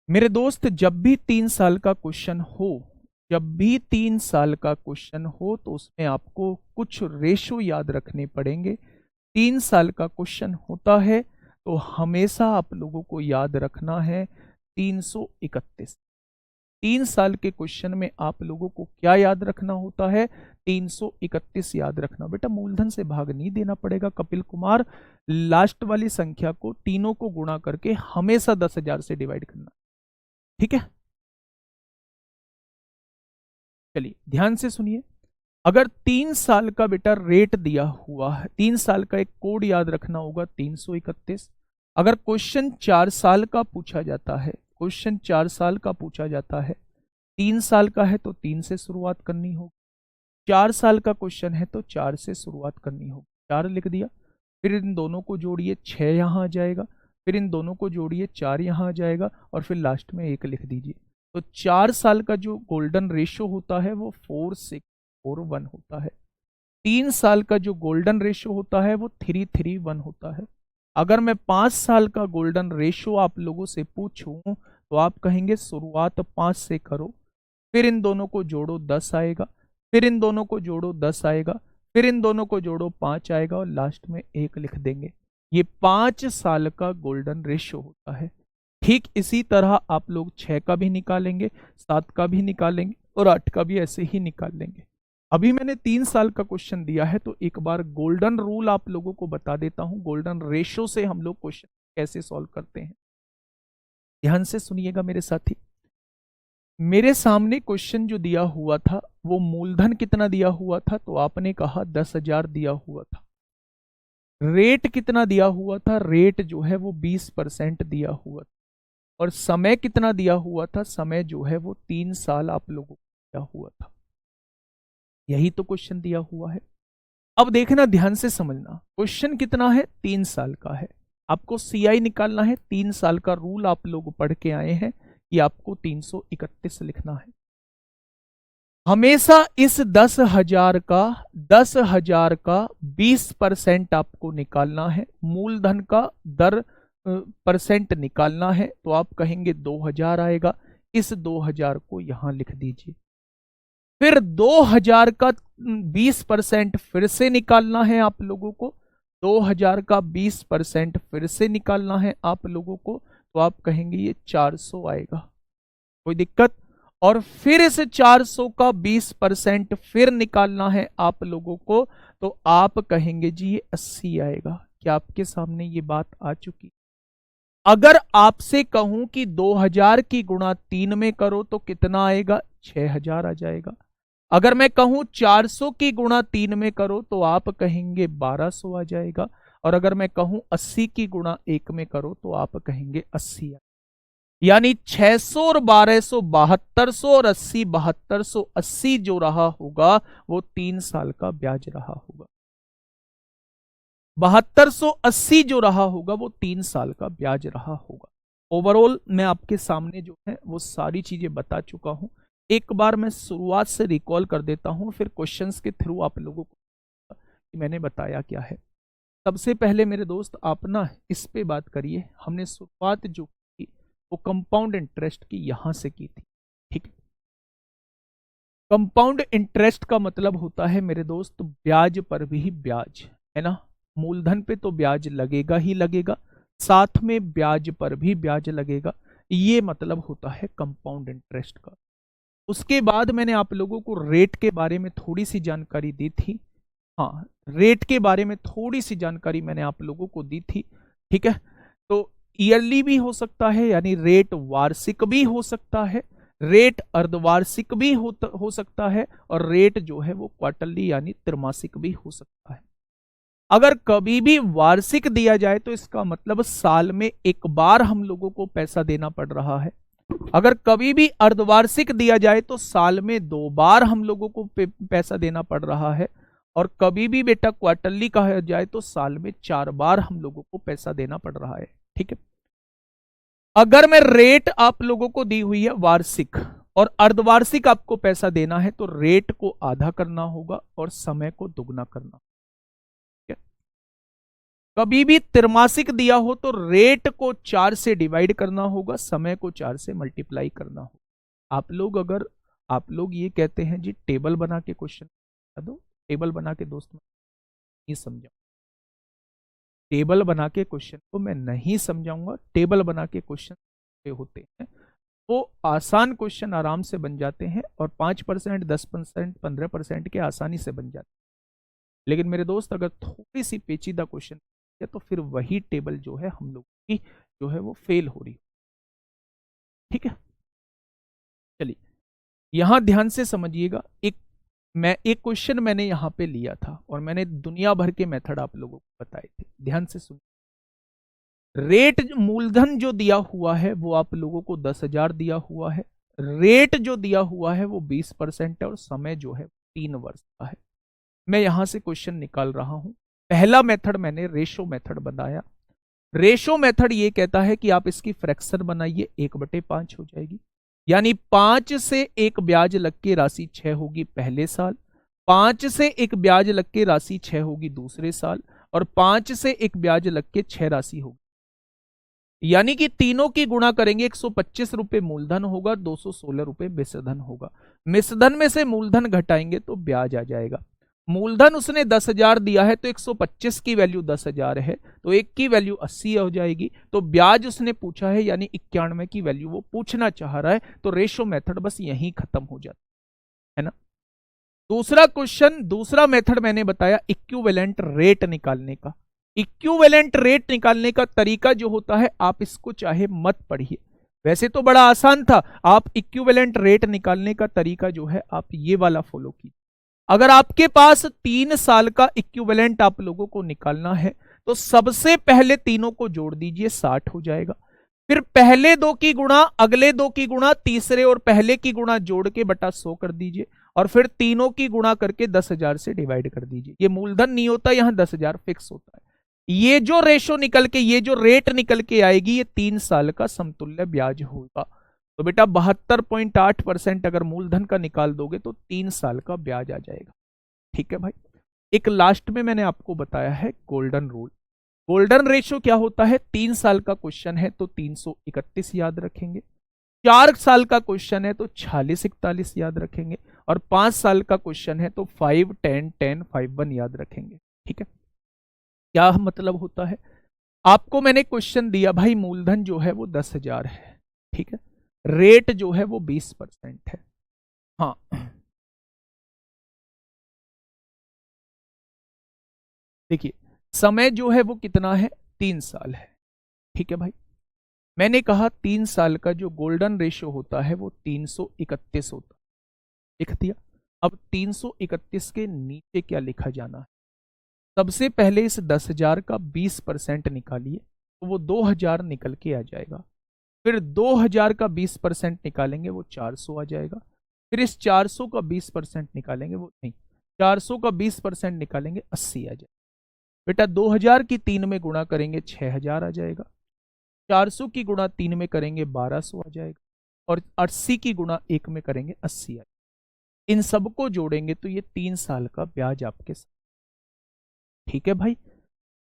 मेरे दोस्त जब भी 3 साल का क्वेश्चन हो, जब भी 3 साल का क्वेश्चन हो तो उसमें आपको कुछ रेशो याद रखने पड़ेंगे। 3 साल का क्वेश्चन होता है तो हमेशा आप लोगों को याद रखना है 331। 3 साल के क्वेश्चन में आप लोगों को क्या याद रखना होता है, 331 याद रखना। बेटा मूलधन से भाग नहीं देना पड़ेगा कपिल कुमार, लास्ट वाली संख्या को तीनों को गुणा करके हमेशा 10,000 से डिवाइड करना। ठीक है, चलिए ध्यान से सुनिए। अगर 3 साल का बेटा रेट दिया हुआ है, 3 साल का एक कोड याद रखना होगा 331। अगर क्वेश्चन 4 साल का पूछा जाता है, क्वेश्चन 4 साल का पूछा जाता है 3 साल का है तो 3 से शुरुआत करनी होगी, 4 साल का क्वेश्चन है तो 4 से शुरुआत करनी होगी। 4 लिख दिया, फिर इन दोनों को जोड़िए 6 यहाँ आ जाएगा, फिर इन दोनों को जोड़िए 4 यहाँ आ जाएगा, और फिर लास्ट में 1 लिख दीजिए। तो 4 साल का जो गोल्डन रेशो होता है वो 4641 होता है। 3 साल का जो गोल्डन रेशो होता है वो 331 होता है। अगर मैं 5 साल का गोल्डन रेशो आप लोगों से पूछूं तो आप कहेंगे शुरुआत 5 से करो, फिर इन दोनों को जोड़ो 10 आएगा, फिर इन दोनों को जोड़ो 10 आएगा, फिर इन दोनों को जोड़ो 5 आएगा, और लास्ट में 1 लिख देंगे। ये 5 साल का गोल्डन रेशो होता है। ठीक इसी तरह आप लोग 6 का भी निकालेंगे, 7 का भी निकालेंगे, और 8 का भी ऐसे ही निकाल लेंगे। अभी मैंने 3 साल का क्वेश्चन दिया है तो एक बार गोल्डन रूल आप लोगों को बता देता हूं, गोल्डन रेशो से हम लोग क्वेश्चन कैसे सॉल्व करते हैं। ध्यान से सुनिएगा मेरे साथी। मेरे सामने क्वेश्चन जो दिया हुआ था वो मूलधन कितना दिया हुआ था, तो आपने कहा 10,000 दिया हुआ था। रेट कितना दिया हुआ था, रेट जो है वो 20% दिया हुआ था, और समय कितना दिया हुआ था, समय जो है वो 3 साल आप लोगों को दिया हुआ था। यही तो क्वेश्चन दिया हुआ है। अब देखना, ध्यान से समझना, क्वेश्चन कितना है, 3 साल का है। आपको सीआई निकालना है। 3 साल का रूल आप लोग पढ़ के आए हैं कि आपको 331 लिखना है। हमेशा इस 10,000 का 20% आपको निकालना है। मूलधन का दर परसेंट निकालना है, तो आप कहेंगे 2,000 आएगा। इस 2,000 को यहां लिख दीजिए। फिर 2,000 का 20% फिर से निकालना है आप लोगों को। 2,000 का 20% फिर से निकालना है आप लोगों को, तो आप कहेंगे ये 400 आएगा। कोई दिक्कत? और फिर इस 400 का 20% फिर निकालना है आप लोगों को, तो आप कहेंगे जी ये 80 आएगा। क्या आपके सामने ये बात आ चुकी? अगर आपसे कहूं कि 2,000 की गुणा 3 में करो तो कितना आएगा, 6,000 आ जाएगा। अगर मैं कहूं 400 की गुणा 3 में करो तो आप कहेंगे 1,200 आ जाएगा। और अगर मैं कहूं 80 की गुणा 1 में करो तो आप कहेंगे 80 आ। यानी 600 और 1,200 7200 और 80 7280 जो रहा होगा वो 3 साल का ब्याज रहा होगा। 7280 जो रहा होगा वो 3 साल का ब्याज रहा होगा। ओवरऑल मैं आपके सामने जो है वो सारी चीजें बता चुका हूं। एक बार मैं शुरुआत से रिकॉल कर देता हूं, फिर क्वेश्चंस के थ्रू आप लोगों को मैंने बताया क्या है। सबसे पहले मेरे दोस्त आप ना इस पे बात करिए। हमने शुरुआत जो की वो कंपाउंड इंटरेस्ट की यहां से की थी, ठीक है। कंपाउंड इंटरेस्ट का मतलब होता है मेरे दोस्त ब्याज पर भी ब्याज, है ना। मूलधन पे तो ब्याज लगेगा ही लगेगा, साथ में ब्याज पर भी ब्याज लगेगा। ये मतलब होता है कंपाउंड इंटरेस्ट का। उसके बाद मैंने आप लोगों को रेट के बारे में थोड़ी सी जानकारी दी थी। हाँ, रेट के बारे में थोड़ी सी जानकारी मैंने आप लोगों को दी थी, ठीक है। तो ईयरली भी हो सकता है, यानी रेट वार्षिक भी हो सकता है, रेट अर्धवार्षिक भी हो सकता है, और रेट जो है वो क्वार्टरली यानी त्रैमासिक भी हो सकता है। अगर कभी भी वार्षिक दिया जाए तो इसका मतलब साल में एक बार हम लोगों को पैसा देना पड़ रहा है। अगर कभी भी अर्धवार्षिक दिया जाए तो साल में 2 बार हम लोगों को पैसा देना पड़ रहा है। और कभी भी बेटा क्वार्टरली कहा जाए तो साल में 4 बार हम लोगों को पैसा देना पड़ रहा है, ठीक है। अगर मैं रेट आप लोगों को दी हुई है वार्षिक और अर्धवार्षिक आपको पैसा देना है तो रेट को आधा करना होगा और समय को दुगना करना। कभी भी त्रैमासिक दिया हो तो रेट को 4 से डिवाइड करना होगा, समय को 4 से मल्टीप्लाई करना होगा। आप लोग ये कहते हैं जी टेबल बना के क्वेश्चन दो, टेबल बना के दोस्त नहीं समझाऊंगा, टेबल बना के क्वेश्चन को मैं नहीं समझाऊंगा। टेबल बना के क्वेश्चन होते हैं वो आसान क्वेश्चन आराम से बन जाते हैं, और 5% 10% 15% के आसानी से बन जाते हैं। लेकिन मेरे दोस्त अगर थोड़ी सी पेचीदा क्वेश्चन तो फिर वही टेबल जो है हम लोग की जो है वो फेल हो रही, ठीक है। चलिए यहां ध्यान से समझिएगा। एक क्वेश्चन मैंने यहां पे लिया था और मैंने दुनिया भर के मेथड आप लोगों को बताए थे। ध्यान से सुन, रेट मूलधन जो दिया हुआ है वो आप लोगों को 10,000 दिया हुआ है। रेट जो दिया हुआ है वो 20% है और समय जो है 3 वर्ष का है। मैं यहां से क्वेश्चन निकाल रहा हूं। पहला मेथड मैंने रेशो मेथड बताया। रेशो मेथड ये कहता है कि आप इसकी फ्रैक्शन बनाइए, 1/5 हो जाएगी, यानी 5 से एक ब्याज लग के राशि 6 होगी पहले साल, 5 से एक ब्याज लग के राशि 6 होगी दूसरे साल, और 5 से एक ब्याज लग के 6 राशि होगी। यानी कि तीनों की गुणा करेंगे, 125 रुपए मूलधन होगा, 216 रुपए मिश्रधन होगा। मिश्रधन में से मूलधन घटाएंगे तो ब्याज आ जाएगा। मूलधन उसने 10,000 दिया है तो 125 की वैल्यू 10,000 है, तो एक की वैल्यू 80 हो जाएगी। तो ब्याज उसने पूछा है यानी 91 की वैल्यू वो पूछना चाह रहा है, तो रेशो मेथड बस यहीं खत्म हो जाता है ना। दूसरा क्वेश्चन, दूसरा मेथड मैंने बताया इक्विवेलेंट रेट निकालने का। इक्विवेलेंट रेट निकालने का तरीका जो होता है, आप इसको चाहे मत पढ़िए, वैसे तो बड़ा आसान था। आप इक्विवेलेंट रेट निकालने का तरीका जो है आप ये वाला फॉलो कीजिए। अगर आपके पास 3 साल का इक्विवेलेंट आप लोगों को निकालना है, तो सबसे पहले तीनों को जोड़ दीजिए, 60 हो जाएगा। फिर पहले दो की गुणा, अगले दो की गुणा, तीसरे और पहले की गुणा जोड़ के बटा 100 कर दीजिए, और फिर तीनों की गुणा करके 10,000 से डिवाइड कर दीजिए। ये मूलधन नहीं होता, यहां 10,000 फिक्स होता है। ये जो रेशो निकल के, ये जो रेट निकल के आएगी, ये 3 साल का समतुल्य ब्याज होगा। तो बेटा 72.8% अगर मूलधन का निकाल दोगे तो 3 साल का ब्याज आ जाएगा। ठीक है भाई। एक लास्ट में मैंने आपको बताया है गोल्डन रूल। गोल्डन रेशो क्या होता है? 3 साल का क्वेश्चन है तो 331 याद रखेंगे, 4 साल का क्वेश्चन है तो 4641 याद रखेंगे, और 5 साल का क्वेश्चन है तो 5 10 10 5 1 याद रखेंगे। ठीक है। क्या मतलब होता है? आपको मैंने क्वेश्चन दिया भाई, मूलधन जो है वो 10,000 है, ठीक है, रेट जो है वो 20% है। हाँ, देखिए समय जो है वो कितना है? 3 साल है। ठीक है भाई। मैंने कहा 3 साल का जो गोल्डन रेशियो होता है वो 331 होता है, लिख दिया। अब 331 के नीचे क्या लिखा जाना है? सबसे पहले इस 10,000 का 20% निकालिए, तो वो 2,000 निकल के आ जाएगा। फिर 2,000 का 20% निकालेंगे, वो 400 आ जाएगा। फिर इस 400 का 20% निकालेंगे, वो नहीं, 400 का 20% निकालेंगे, 80 आ जाएगा। बेटा 2,000 की 3 में गुणा करेंगे, 6,000 आ जाएगा। 400 की गुणा 3 में करेंगे, 1,200 आ जाएगा। और 80 की गुणा 1 में करेंगे, 80 आ जाएगा। इन सबको जोड़ेंगे तो ये 3 साल का ब्याज आपके साथ। ठीक है भाई।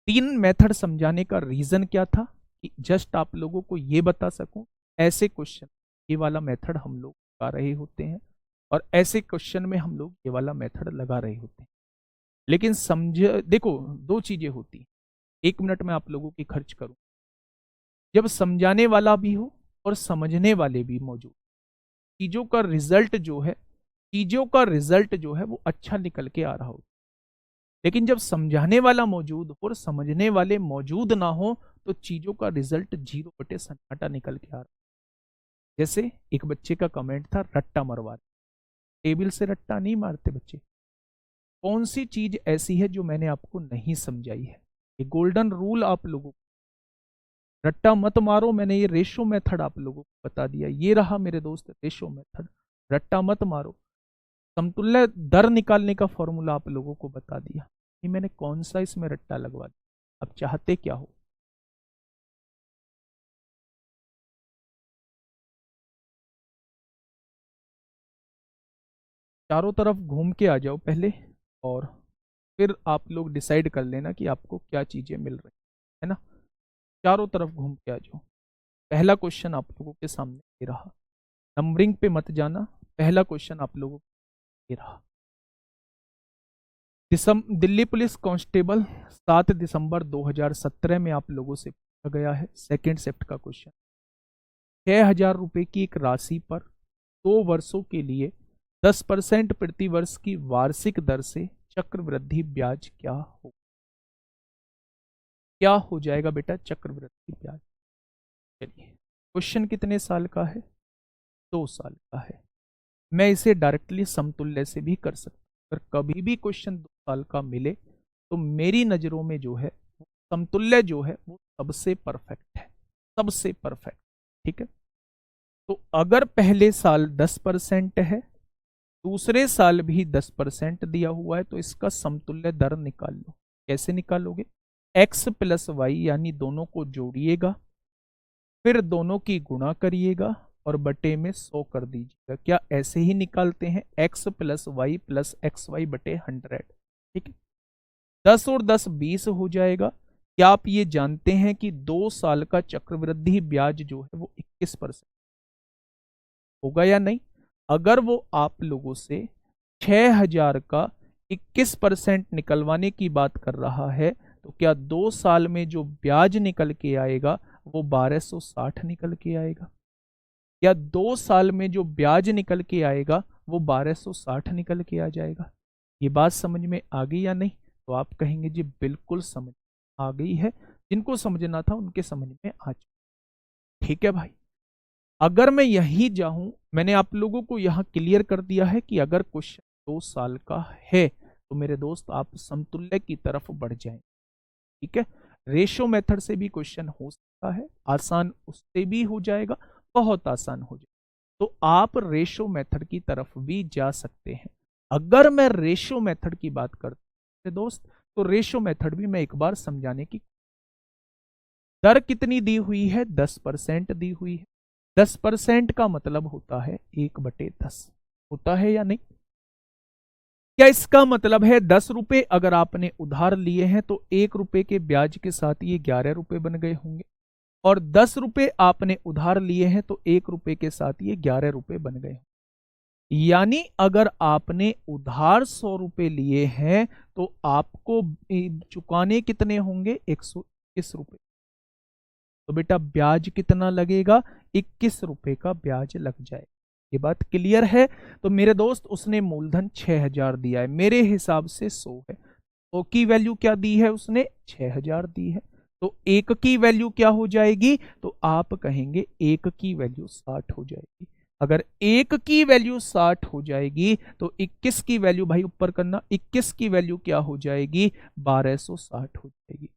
3 मेथड समझाने का रीजन क्या था? कि जस्ट आप लोगों को ये बता सकूं, ऐसे क्वेश्चन ये वाला मेथड हम लोग लगा रहे होते हैं, और ऐसे क्वेश्चन में हम लोग ये वाला मेथड लगा रहे होते हैं। लेकिन समझ, देखो 2 चीजें होती हैं। 1 मिनट में आप लोगों की खर्च करूं, जब समझाने वाला भी हो और समझने वाले भी मौजूद, चीजों का रिजल्ट जो है, चीजों का रिजल्ट जो है वो अच्छा निकल के आ रहा हो। लेकिन जब समझाने वाला मौजूद हो और समझने वाले मौजूद ना हो, तो चीजों का रिजल्ट 0/सन्नाटा निकल के आ रहा। जैसे एक बच्चे का कमेंट था, रट्टा मरवा, टेबल से रट्टा नहीं मारते बच्चे। कौन सी चीज ऐसी है जो मैंने आपको नहीं समझाई है? ये गोल्डन रूल आप लोगों को, रट्टा मत मारो, मैंने ये रेशो मेथड आप लोगों को बता दिया। ये रहा मेरे दोस्त रेशो मेथड, रट्टा मत मारो। समतुल्य दर निकालने का फॉर्मूला आप लोगों को बता दिया। ये मैंने कौन सा इसमें रट्टा लगवा दिया? अब चाहते क्या हो? चारों तरफ घूम के आ जाओ पहले, और फिर आप लोग डिसाइड कर लेना कि आपको क्या चीजें मिल रही है ना। चारों तरफ घूम के आ जाओ। पहला क्वेश्चन आप लोगों के सामने ये रहा, नंबरिंग पे मत जाना। पहला क्वेश्चन आप लोगों को ये रहा। दिल्ली पुलिस कांस्टेबल 7 दिसंबर 2017 में आप लोगों से पूछा गया है, सेकेंड शिफ्ट का क्वेश्चन। 6,000 रुपए की एक राशि पर 2 वर्षों के लिए 10% प्रति वर्ष की वार्षिक दर से चक्रवृद्धि ब्याज क्या हो जाएगा बेटा? चक्रवृद्धि ब्याज। चलिए, क्वेश्चन कितने साल का है? 2 साल का है। मैं इसे डायरेक्टली समतुल्य से भी कर सकता हूं। अगर कभी भी क्वेश्चन 2 साल का मिले, तो मेरी नजरों में जो है समतुल्य जो है वो सबसे परफेक्ट है, सबसे परफेक्ट। ठीक है। तो अगर पहले साल 10% है, दूसरे साल भी 10% दिया हुआ है, तो इसका समतुल्य दर निकाल लो। कैसे निकालोगे? x प्लस वाई यानी दोनों को जोड़िएगा, फिर दोनों की गुणा करिएगा और बटे में 100 कर दीजिएगा। क्या ऐसे ही निकालते हैं? x plus Y plus X Y बटे 100। ठीक है, 10 और 10 20 हो जाएगा। क्या आप ये जानते हैं कि 2 साल का चक्रवृद्धि ब्याज जो है वो 21% होगा या नहीं? अगर वो आप लोगों से 6000 का 21% निकलवाने की बात कर रहा है, तो क्या 2 साल में जो ब्याज निकल के आएगा वो 1260 निकल के आएगा? या 2 साल में जो ब्याज निकल के आएगा वो 1260 निकल के आ जाएगा? ये बात समझ में आ गई या नहीं? तो आप कहेंगे जी बिल्कुल समझ आ गई है, जिनको समझना था उनके समझ में आ चुका। ठीक है भाई, अगर मैं यही जाऊं, मैंने आप लोगों को यहां क्लियर कर दिया है कि अगर क्वेश्चन 2 साल का है तो मेरे दोस्त आप समतुल्य की तरफ बढ़ जाएं। ठीक है, रेशो मेथड से भी क्वेश्चन हो सकता है, आसान उससे भी हो जाएगा, बहुत आसान हो जाएगा, तो आप रेशो मेथड की तरफ भी जा सकते हैं। अगर मैं रेशो मेथड की बात करता हूं दोस्त, तो रेशो मेथड भी मैं एक बार समझाने की, दर कितनी दी हुई है? 10% दी हुई है। 10% का मतलब होता है 1/10, होता है या नहीं? क्या इसका मतलब है 10 रुपए अगर आपने उधार लिए हैं तो 1 रुपए के ब्याज के साथ ये 11 रुपए बन गए होंगे, और 10 रुपए आपने उधार लिए हैं तो 1 रुपए के साथ ये 11 रुपए बन गए। यानी अगर आपने उधार 100 रुपए लिए हैं तो आपको चुकाने कितने होंगे? 121 रुपए। तो बेटा ब्याज कितना लगेगा? 21 रुपए का ब्याज लग जाए। ये बात क्लियर है? तो मेरे दोस्त उसने मूलधन 6000 दिया है, मेरे हिसाब से 100 है, तो की वैल्यू क्या दी है उसने? 6000 दी है। तो एक की वैल्यू क्या हो जाएगी? तो आप कहेंगे एक की वैल्यू 60 हो जाएगी। अगर एक की वैल्यू 60 हो जाएगी तो 21 की वैल्यू, भाई ऊपर करना, 21 की वैल्यू क्या हो जाएगी? 1260 हो जाएगी।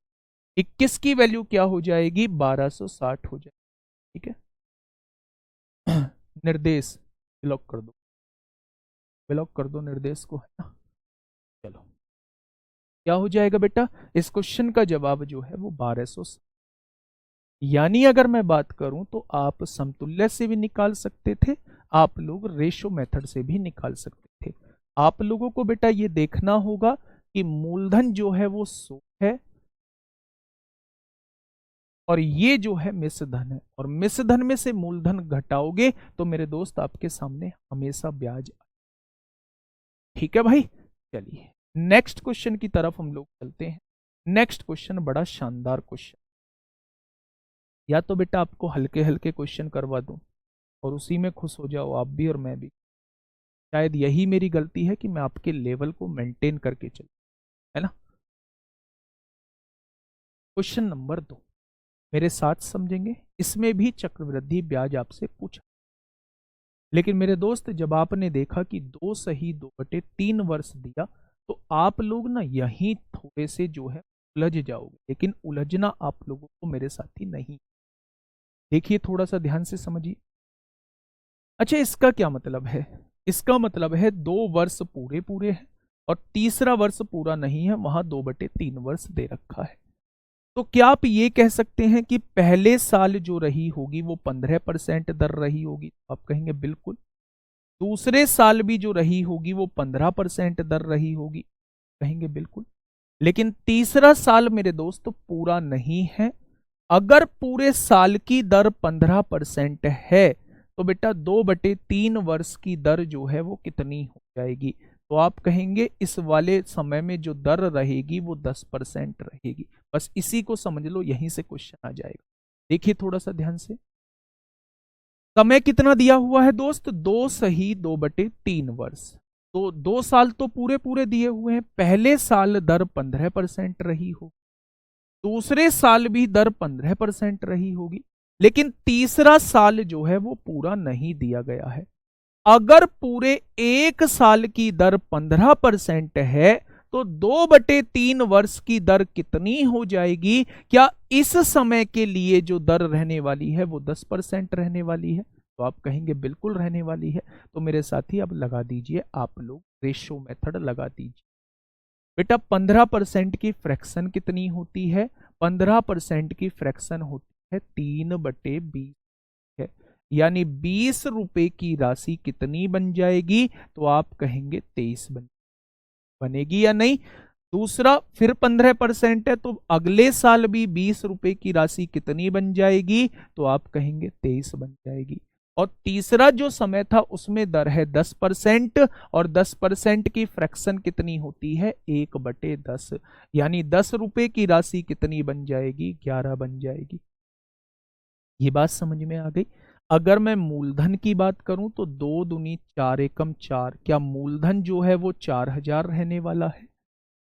21 की वैल्यू क्या हो जाएगी? 1260 हो जाएगी। ठीक है, निर्देश ब्लॉक कर दो, ब्लॉक कर दो निर्देश को, है ना। चलो, क्या हो जाएगा बेटा? इस क्वेश्चन का जवाब जो है वो 1260। यानी अगर मैं बात करूं तो आप समतुल्य से भी निकाल सकते थे, आप लोग रेशो मेथड से भी निकाल सकते थे। आप लोगों को बेटा ये देखना होगा कि मूलधन जो है वो 100 है और ये जो है मिश्रधन है, और मिश्रधन में से मूलधन घटाओगे तो मेरे दोस्त आपके सामने हमेशा ब्याज। ठीक है भाई, चलिए नेक्स्ट क्वेश्चन की तरफ हम लोग चलते हैं। नेक्स्ट क्वेश्चन बड़ा शानदार क्वेश्चन, या तो बेटा आपको हल्के हल्के क्वेश्चन करवा दूं और उसी में खुश हो जाओ आप भी और मैं भी। शायद यही मेरी गलती है कि मैं आपके लेवल को मेंटेन करके चलूं, है ना। क्वेश्चन नंबर 2 मेरे साथ समझेंगे, इसमें भी चक्रवृद्धि ब्याज आपसे पूछा। लेकिन मेरे दोस्त जब आपने देखा कि 2 सही 2/3 वर्ष दिया तो आप लोग ना यहीं थोड़े से जो है उलझ जाओगे, लेकिन उलझना आप लोगों को मेरे साथी नहीं। देखिए थोड़ा सा ध्यान से समझिए। अच्छा, इसका क्या मतलब है? इसका मतलब है 2 वर्ष पूरे पूरे हैं और तीसरा वर्ष पूरा नहीं है, वहां 2/3 वर्ष दे रखा है। तो क्या आप ये कह सकते हैं कि पहले साल जो रही होगी वो 15% दर रही होगी? आप कहेंगे बिल्कुल। दूसरे साल भी जो रही होगी वो 15% दर रही होगी? कहेंगे बिल्कुल। लेकिन तीसरा साल मेरे दोस्त पूरा नहीं है। अगर पूरे साल की दर 15% है तो बेटा 2/3 वर्ष की दर जो है वो कितनी हो जाएगी? तो आप कहेंगे इस वाले समय में जो दर रहेगी वो 10% रहेगी। बस इसी को समझ लो, यहीं से क्वेश्चन आ जाएगा। देखिए थोड़ा सा ध्यान से, समय कितना दिया हुआ है दोस्त? 2 सही 2/3 वर्ष। तो 2 साल तो पूरे पूरे दिए हुए हैं। पहले साल दर 15% रही हो, दूसरे साल भी दर 15% रही होगी, लेकिन तीसरा साल जो है वो पूरा नहीं दिया गया है। अगर पूरे एक साल की दर 15% है तो 2/3 वर्ष की दर कितनी हो जाएगी? क्या इस समय के लिए जो दर रहने वाली है वो 10% रहने वाली है? तो आप कहेंगे बिल्कुल रहने वाली है। तो मेरे साथी अब लगा दीजिए, आप लोग रेशो मेथड लगा दीजिए। बेटा 15% की फ्रैक्शन कितनी होती है? 15% की फ्रैक्शन होती है 3/20 है, यानी 20 रुपए की राशि कितनी बन जाएगी? तो आप कहेंगे 23 बनेगी या नहीं? दूसरा, फिर 15% है तो अगले साल भी 20 रुपए की राशि कितनी बन जाएगी? तो आप कहेंगे 23 बन जाएगी। और तीसरा जो समय था उसमें दर है 10%, और 10% की फ्रैक्शन कितनी होती है? 1/10, यानी 10 रुपए की राशि कितनी बन जाएगी? 11 बन जाएगी। ये बात समझ में आ गई? अगर मैं मूलधन की बात करूं तो 2 दूनी 4 एकम 4, क्या मूलधन जो है वो 4000 रहने वाला है?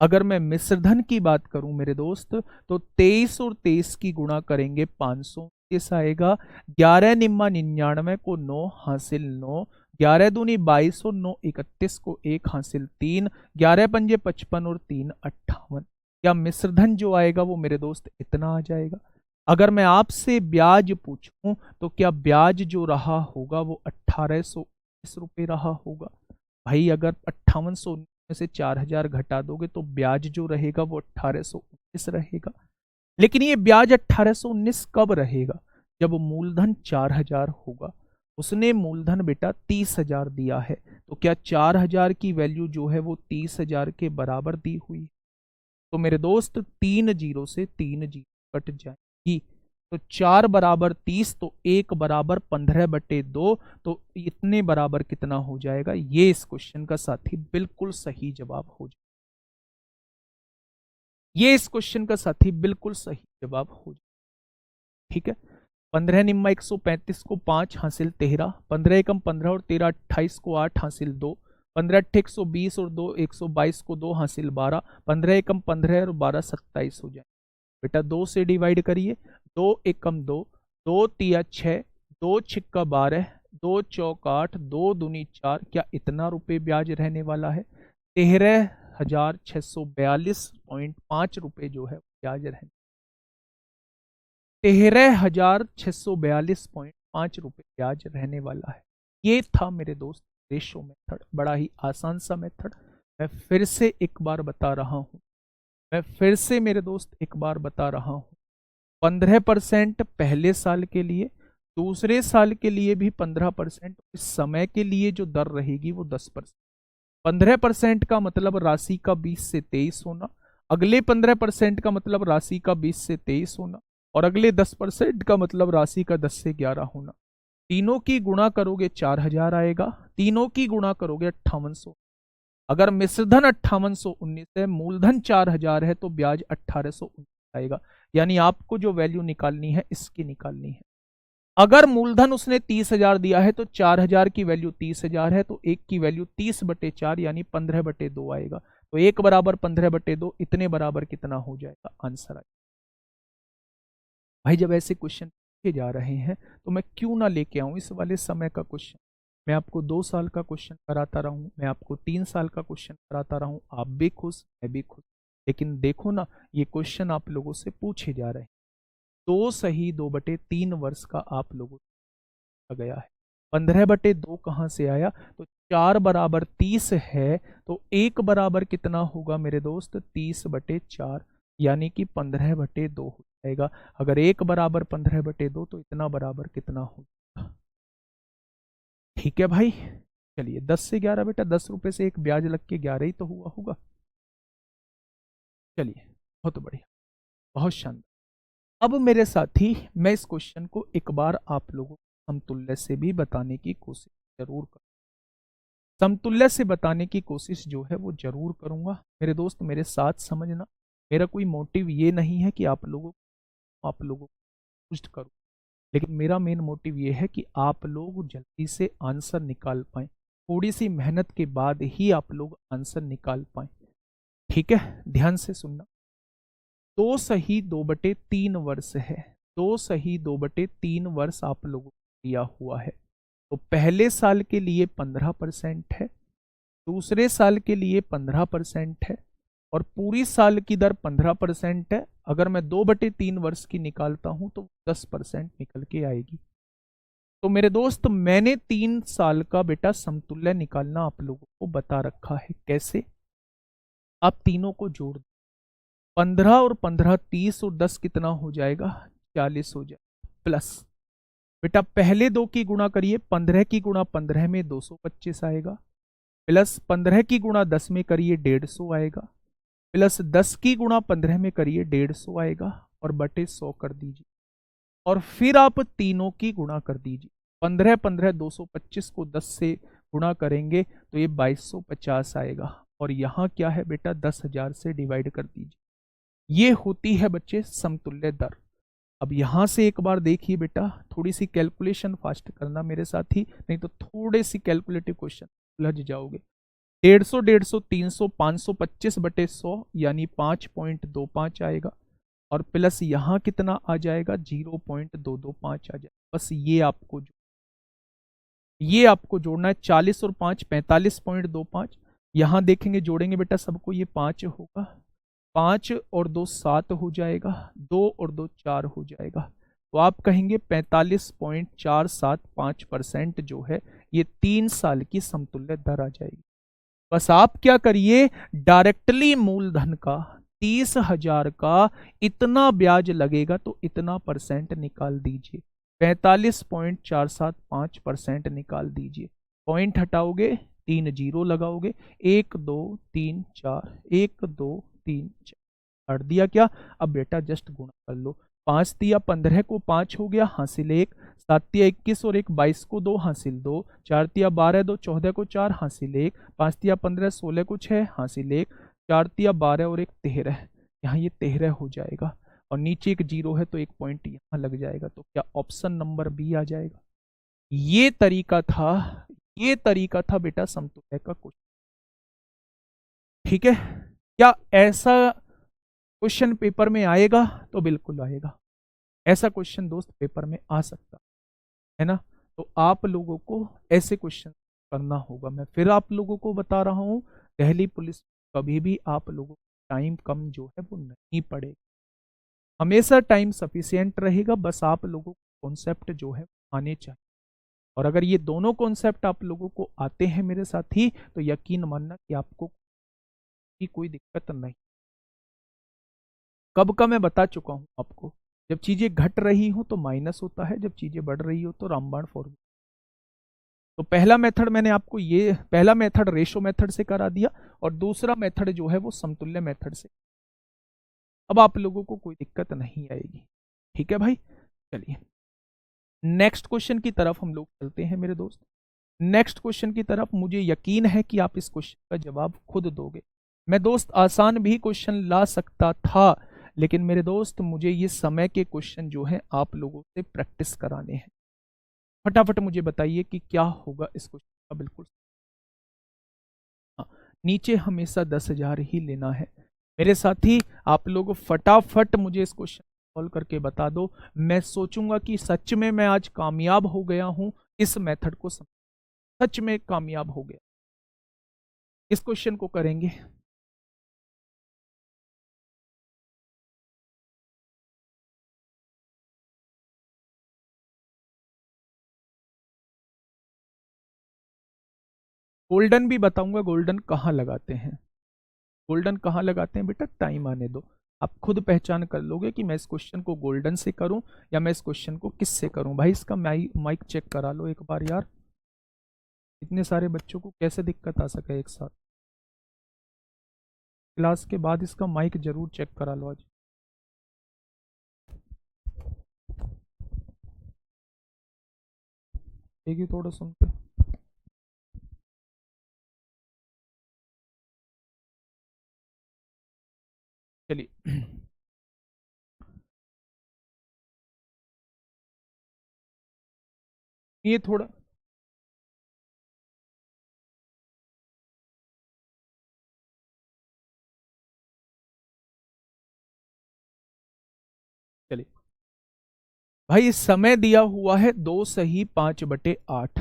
अगर मैं मिश्रधन की बात करूं मेरे दोस्त, तो 23 और 23 की गुणा करेंगे 500, किस आएगा? 11 निम्मा 99 को 9 हासिल 9, 11 दूनी 22 और 9 31 को 1 हासिल 3, 11 पंजे 55 और 3 58। क्या मिश्रधन जो आएगा वो मेरे दोस्त इतना आ जाएगा? अगर मैं आपसे ब्याज पूछूं तो क्या ब्याज जो रहा होगा वो 1819 रुपये रहा होगा? भाई अगर 5800 में से 4000 घटा दोगे तो ब्याज जो रहेगा वो 1819 रहेगा। लेकिन ये ब्याज 1819 कब रहेगा? जब मूलधन 4000 होगा। उसने मूलधन बेटा 30,000 दिया है, तो क्या 4000 की वैल्यू जो है वो 30,000 के बराबर दी हुई? तो मेरे दोस्त 3 जीरो से 3 जीरो कट जाएगी, तो 4 बराबर 30, तो 1 बराबर 15/2, तो इतने बराबर कितना हो जाएगा? ये इस क्वेश्चन का साथी बिल्कुल सही जवाब हो जाएगा। ये इस क्वेश्चन का साथी बिल्कुल सही जवाब हो जाएगा। ठीक है। 15 निम्मा 135 को 5 हासिल 13, 15 एकम 15 और 13 28 को 8 हासिल 2, 15 अट्ठे 120 और 2 122 को 2 हासिल 12, 15 एकम 15 और 12 27 हो जाए। बेटा 2 से डिवाइड करिए, 2 एकम 2, 2 तिया 6, 2 छिक्का 12, 2 चौक 8, 2 दूनी 4, क्या इतना रुपए ब्याज रहने वाला है? 13,642.5 रुपए जो है ब्याज रहने, 13,642.5 रुपए ब्याज रहने वाला है। ये था मेरे दोस्त रेशो मेथड, बड़ा ही आसान सा मेथड। मैं फिर से एक बार बता रहा हूं, मैं फिर से मेरे दोस्त एक बार बता रहा हूं, 15% पहले साल के लिए, दूसरे साल के लिए भी 15%, इस समय के लिए जो दर रहेगी वो 10%। 15% का मतलब राशि का 20 से 23 होना, अगले 15% का मतलब राशि का 20 से 23 होना, और अगले 10% का मतलब राशि का 10 से 11 होना। तीनों की गुणा करोगे 4000 आएगा, तीनों की गुणा करोगे 5800। अगर मिश्रधन 5819 है, मूलधन 4000 है, तो ब्याज 1819 आएगा। यानी आपको जो वैल्यू निकालनी है इसकी निकालनी है। अगर मूलधन उसने 30,000 दिया है तो 4000 की वैल्यू 30,000 है, तो 1 की वैल्यू 30/4 यानी 15/2 आएगा। तो 1 बराबर 15/2, इतने बराबर कितना हो जाएगा? आंसर आएगा। भाई जब ऐसे क्वेश्चन पूछे जा रहे हैं तो मैं क्यों ना लेके आऊं इस वाले समय का क्वेश्चन। मैं आपको 2 साल का क्वेश्चन कराता रहूं, मैं आपको 3 साल का क्वेश्चन कराता रहूं, आप भी खुश मैं भी खुश। लेकिन देखो ना, ये क्वेश्चन आप लोगों से पूछे जा रहे हैं। 2 सही 2/3 वर्ष का आप लोगों से गया है। 15/2 कहां से आया? तो 4 बराबर 30 है, तो 1 बराबर कितना होगा मेरे दोस्त? 30/4, यानी कि 15/2 हो जाएगा। अगर 1 बराबर 15/2 तो इतना बराबर कितना होगा? ठीक है भाई। चलिए 10 से 11 बेटा, 10 रुपए से एक ब्याज लग के 11 ही तो हुआ होगा। चलिए बहुत बढ़िया, बहुत शानदार। अब मेरे साथी मैं इस क्वेश्चन को एक बार आप लोगों को समतुल्य से भी बताने की कोशिश जरूर करूँ, समतुल्य से बताने की कोशिश जो है वो जरूर करूंगा। मेरे दोस्त मेरे साथ समझना, मेरा कोई मोटिव ये नहीं है कि आप लोगों को पुष्ट करूं, लेकिन मेरा मेन मोटिव ये है कि आप लोग जल्दी से आंसर निकाल पाए, थोड़ी सी मेहनत के बाद ही आप लोग आंसर निकाल पाए। ठीक है, ध्यान से सुनना। 2 सही 2/3 वर्ष है, 2 सही 2/3 वर्ष आप लोगों को दिया हुआ है। तो पहले साल के लिए 15% है, दूसरे साल के लिए 15% है, और पूरी साल की दर 15% है। अगर मैं 2/3 वर्ष की निकालता हूं तो 10% निकल के आएगी। तो मेरे दोस्त मैंने 3 साल का बेटा समतुल्य निकालना आप लोगों को बता रखा है। कैसे? आप तीनों को जोड़ दो, 15 और 15 30 और 10 कितना हो जाएगा? 40 हो जाएगा। प्लस बेटा पहले दो की गुणा करिए, 15 की गुणा 15 में 225 आएगा, प्लस 15 की गुणा 10 में करिए 150 आएगा, प्लस 10 की गुणा 15 में करिए 150 आएगा, और बटे 100 कर दीजिए, और फिर आप तीनों की गुणा कर दीजिए। 15 15 225 को 10 से गुणा करेंगे तो ये 2250 आएगा, और यहाँ क्या है बेटा? 10,000 से डिवाइड कर दीजिए। ये होती है बच्चे समतुल्य दर। अब यहां से एक बार देखिए बेटा, थोड़ी सी कैलकुलेशन फास्ट करना मेरे साथ ही, नहीं तो थोड़े सी कैलकुलेटिव क्वेश्चन उलझ जाओगे। 150 150 300 525 बटे 100 यानी 5.25 आएगा, और प्लस यहां कितना आ जाएगा? 0.225 आ जाएगा। बस ये आपको जोड़ना है। 40 और 5 45.25। यहां देखेंगे जोड़ेंगे बेटा सबको, ये 5 होगा, 5 और 2 7 हो जाएगा, 2 और 2 4 हो जाएगा। तो आप कहेंगे 45.475% जो है ये 3 साल की समतुल्य दर आ जाएगी। बस आप क्या करिए, डायरेक्टली मूलधन का 30,000 का इतना ब्याज लगेगा तो इतना परसेंट निकाल दीजिए, 45.475% निकाल दीजिए। पॉइंट हटाओगे, 3 जीरो लगाओगे, 1 2 3 4, 1 2 3 4, हट दिया क्या? अब बेटा जस्ट गुणा कर लो। 5 तिया 15 को 5 हो गया, हासिल 1, 7 तिया 21 और 1 22 को 2, हासिल 2, 4 तिया 12 2 14 को 4, हासिल 1, 5 तिया 15 16 को 6, हासिल 1, 4 तिया 12 और 1 13, यहाँ ये 13 हो जाएगा, और नीचे एक जीरो है तो एक पॉइंट यहाँ लग जाएगा। तो क्या ऑप्शन नंबर बी आ जाएगा? ये तरीका था बेटा समतुल्य का क्वेश्चन। ठीक है, क्या ऐसा क्वेश्चन पेपर में आएगा? तो बिल्कुल आएगा, ऐसा क्वेश्चन दोस्त पेपर में आ सकता है ना। तो आप लोगों को ऐसे क्वेश्चन करना होगा। मैं फिर आप लोगों को बता रहा हूं, दिल्ली पुलिस कभी भी आप लोगों को टाइम कम जो है वो नहीं पड़ेगा, हमेशा टाइम सफिशियंट रहेगा। बस आप लोगों को कॉन्सेप्ट जो है आने चाहिए, और अगर ये दोनों कॉन्सेप्ट आप लोगों को आते हैं मेरे साथ ही, तो यकीन मानना कि आपको कोई दिक्कत नहीं। कब का मैं बता चुका हूं आपको, जब चीजें घट रही हो तो माइनस होता है, जब चीजें बढ़ रही हो तो रामबाण फॉर्मूला। तो पहला मेथड मैंने आपको, ये पहला मेथड रेशो मेथड से करा दिया, और दूसरा मेथड जो है वो समतुल्य मेथड से। अब आप लोगों को कोई दिक्कत नहीं आएगी। ठीक है भाई, चलिए नेक्स्ट क्वेश्चन की तरफ हम लोग चलते हैं मेरे दोस्त। नेक्स्ट क्वेश्चन की तरफ मुझे यकीन है कि आप इस क्वेश्चन का जवाब खुद दोगे। मैं दोस्त आसान भी क्वेश्चन ला सकता था, लेकिन मेरे दोस्त मुझे ये समय के क्वेश्चन जो है आप लोगों से प्रैक्टिस कराने हैं। फटाफट मुझे बताइए कि क्या होगा इस क्वेश्चन का। बिल्कुल हाँ, नीचे हमेशा 10,000 ही लेना है मेरे साथी। आप लोग फटाफट मुझे इस क्वेश्चन सॉल्व करके बता दो। मैं सोचूंगा कि सच में मैं आज कामयाब हो गया हूं इस मेथड को सच में कामयाब हो गया। इस क्वेश्चन को करेंगे। गोल्डन भी बताऊंगा, गोल्डन कहाँ लगाते हैं। गोल्डन कहाँ लगाते हैं बेटा, टाइम आने दो, आप खुद पहचान कर लोगे कि मैं इस क्वेश्चन को गोल्डन से करूं या मैं इस क्वेश्चन को किससे करूं। भाई इसका माइक चेक करा लो एक बार यार, इतने सारे बच्चों को कैसे दिक्कत आ सके एक साथ। क्लास के बाद इसका माइक जरूर चेक करा लो आज। एक ही थोड़ा सुनते, चलिए ये थोड़ा, चलिए भाई समय दिया हुआ है 2 सही 5/8,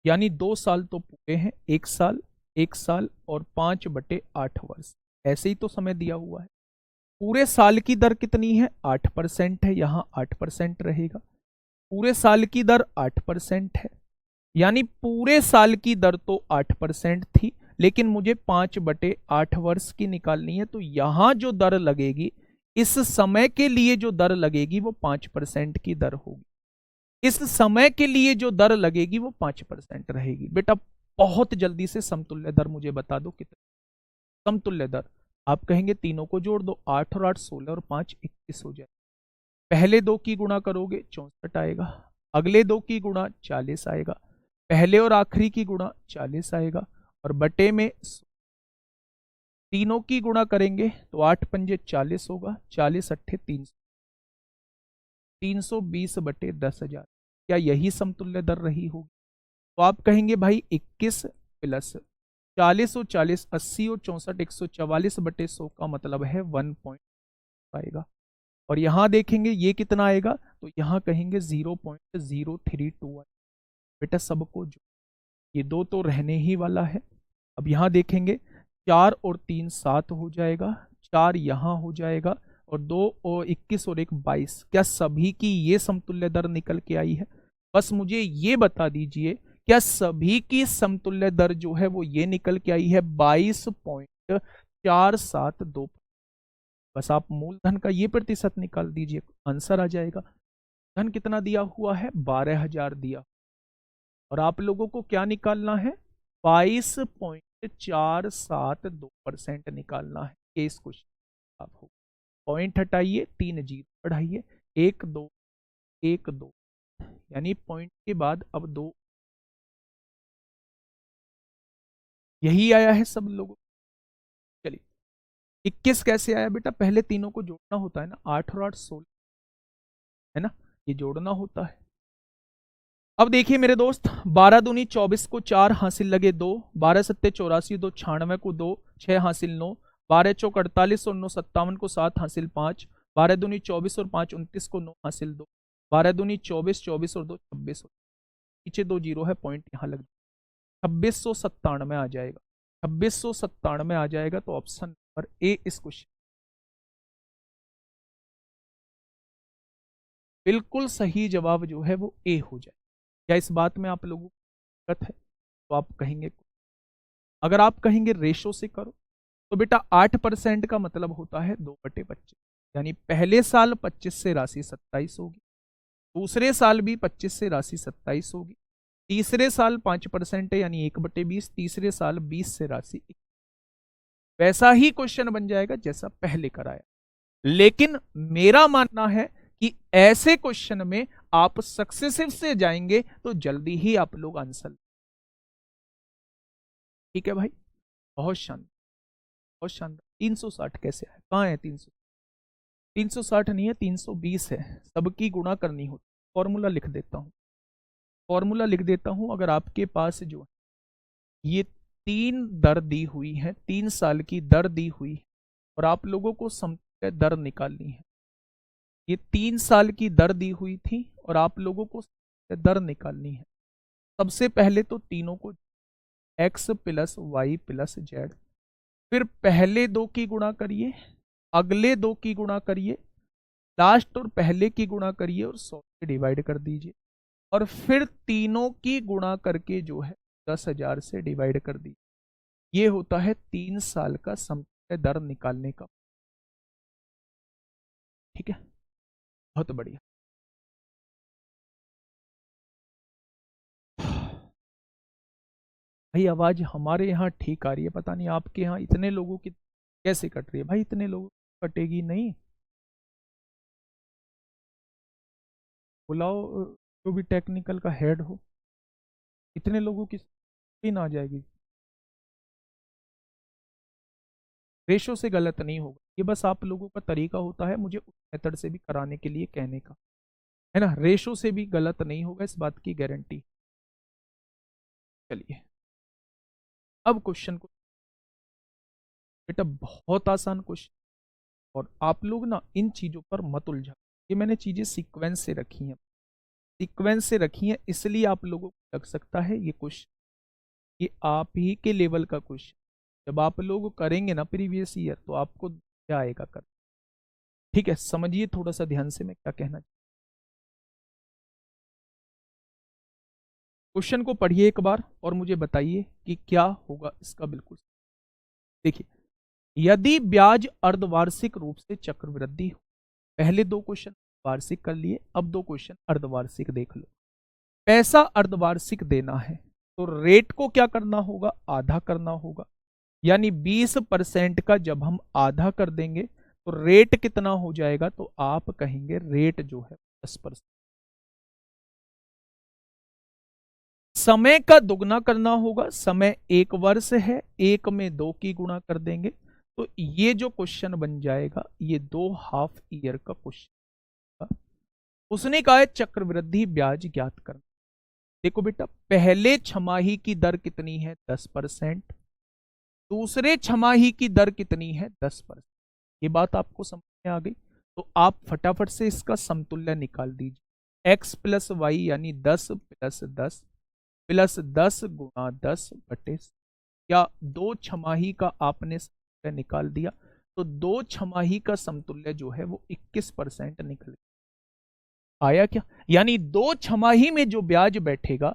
यानी 2 साल तो पूरे हैं, 1 साल 1 साल और 5/8 वर्ष, ऐसे ही तो समय दिया हुआ है। पूरे साल की दर कितनी है? 8% है, यहाँ 8% रहेगा। पूरे साल की दर 8% है, यानी पूरे साल की दर तो 8% थी, लेकिन मुझे 5/8 वर्ष की निकालनी है, तो यहां जो दर लगेगी, इस समय के लिए जो दर लगेगी वो 5% की दर होगी। इस समय के लिए जो दर लगेगी वो 5% रहेगी। बेटा बहुत जल्दी से समतुल्य दर मुझे बता दो कितनी समतुल्य दर। आप कहेंगे तीनों को जोड़ दो, 8 और 8 16 और 5 21 हो जाए। पहले दो की गुणा करोगे 64 आएगा, अगले दो की गुणा 40 आएगा, पहले और आखिरी की गुणा 40 आएगा, और बटे में तीनों की गुणा करेंगे तो 8×5 = 40 होगा, 40 अट्ठे 300, 320/10,000। क्या यही समतुल्य दर रही होगी? तो आप कहेंगे भाई 21 प्लस 40 और 40 80 और 64 144/100 का मतलब है 1 आएगा। और यहां देखेंगे ये कितना आएगा, तो यहां कहेंगे 0.032। बेटा सबको जो ये दो तो रहने ही वाला है। अब यहां देखेंगे 4 और 3 7 हो जाएगा, 4 यहां हो जाएगा, और 2 और 21 और 1 22। क्या सभी की ये समतुल्य दर निकल के आई है? बस मुझे ये बता दीजिए, क्या सभी की समतुल्य दर जो है वो ये निकल के आई है 22.472। बस आप मूलधन का ये प्रतिशत निकाल दीजिए, आंसर आ जाएगा। धन कितना दिया हुआ है? 12,000 दिया, और आप लोगों को क्या निकालना है? 22.472% निकालना है। ये इस क्वेश्चन आपको पॉइंट हटाइए, 3 जीरो बढ़ाइए, 1 2 1 2, यानी पॉइंट के बाद अब 2, यही आया है सब लोगों। चलिए 21 कैसे आया बेटा? पहले तीनों को जोड़ना होता है ना, 8 और 8 16 है ना, ये जोड़ना होता है। अब देखिए मेरे दोस्त, 12 दूनी 24 को 4 हासिल लगे 2, 12 सत्ते 84 2 96 को 2 6 हासिल 9, 12 चौक 48 और 9 57 को 7 हासिल 5, 12 दूनी 24 और 5 29 को 9 हासिल 2, 12 दूनी 24 24 और 2 26, पीछे 2 जीरो है, पॉइंट यहाँ लग 2697 आ जाएगा। 2697 आ जाएगा, तो ऑप्शन नंबर ए इस क्वेश्चन बिल्कुल सही जवाब जो है वो ए हो जाए। क्या इस बात में आप लोगों को दिक्कत है? तो आप कहेंगे, अगर आप कहेंगे रेशो से करो, तो बेटा 8% का मतलब होता है 2/25, यानी पहले साल 25 से राशि 27 होगी, दूसरे साल भी 25 से राशि 27 होगी, तीसरे साल 5% है यानी 1/20, तीसरे साल 20 से राशि 21। वैसा ही क्वेश्चन बन जाएगा जैसा पहले कराया। लेकिन मेरा मानना है कि ऐसे क्वेश्चन में आप सक्सेसिव से जाएंगे तो जल्दी ही आप लोग आंसर। ठीक है भाई, बहुत शानदार, बहुत शानदार। 360 कैसे आया? कहाँ है 300? 360 नहीं है, 320 है। सबकी गुणा करनी होती, फॉर्मूला लिख देता हूं, फॉर्मूला लिख देता हूं। अगर आपके पास जो ये 3 दर दी हुई है, 3 साल की दर दी हुई है, और आप लोगों को समतुल्य दर निकालनी है। ये 3 साल की दर दी हुई थी और आप लोगों को दर निकालनी है। सबसे पहले तो तीनों को x plus Y plus Z, फिर पहले दो की गुणा करिए, अगले दो की गुणा करिए, लास्ट और पहले की गुणा करिए और 100 से डिवाइड कर दीजिए, और फिर तीनों की गुणा करके जो है 10,000 से डिवाइड कर दीजिए। ये होता है 3 साल का समतुल्य दर निकालने का। ठीक है, बहुत बढ़िया। भाई आवाज हमारे यहाँ ठीक आ रही है, पता नहीं आपके यहाँ इतने लोगों की कैसे कट रही है। भाई इतने लोगों की कटेगी नहीं, बुलाओ जो भी टेक्निकल का हेड हो, इतने लोगों की स्क्रीन आ जाएगी। रेशो से गलत नहीं होगा, ये बस आप लोगों का तरीका होता है मुझे उस मेथड से भी कराने के लिए कहने का, है ना। रेशो से भी गलत नहीं होगा, इस बात की गारंटी। चलिए अब क्वेश्चन को, बेटा बहुत आसान क्वेश्चन, और आप लोग ना इन चीजों पर मत उलझा। ये मैंने चीजें सीक्वेंस से रखी हैं, सीक्वेंस से रखी हैं, इसलिए आप लोगों को लग सकता है ये क्वेश्चन, ये आप ही के लेवल का क्वेश्चन। जब आप लोग करेंगे ना प्रीवियस ईयर, तो आपको क्या आएगा कर। ठीक है, समझिए थोड़ा सा ध्यान से मैं क्या कहना चाहूँ। क्वेश्चन को पढ़िए एक बार और मुझे बताइए कि क्या होगा इसका। बिल्कुल देखिए, यदि ब्याज अर्धवार्षिक रूप से चक्रवृद्धि हो, पहले दो क्वेश्चन वार्षिक कर लिए, अब दो क्वेश्चन अर्धवार्षिक देख लो। पैसा अर्धवार्षिक देना है तो रेट को क्या करना होगा, आधा करना होगा। यानी 20% का जब हम आधा कर देंगे तो रेट कितना हो जाएगा, तो आप कहेंगे रेट जो है 10%। समय का दुगना करना होगा, समय 1 वर्ष है, 1 में 2 की गुणा कर देंगे तो ये जो क्वेश्चन बन जाएगा ये 2 हाफ ईयर का क्वेश्चन। उसने कहा है चक्रवृद्धि ब्याज ज्ञात करना। देखो बेटा, पहले छमाही की दर कितनी है 10%, दूसरे छमाही की दर कितनी है 10%। ये बात आपको समझ में आ गई, तो आप फटाफट से इसका समतुल्य निकाल दीजिए। x प्लस वाई यानी 10 प्लस 10 प्लस 10 गुणा 10 बटे, या दो छमाही का आपने समतुल्य निकाल दिया तो दो छमाही का समतुल्य जो है वो 21% निकले। आया क्या? यानी दो छमाही में जो ब्याज बैठेगा,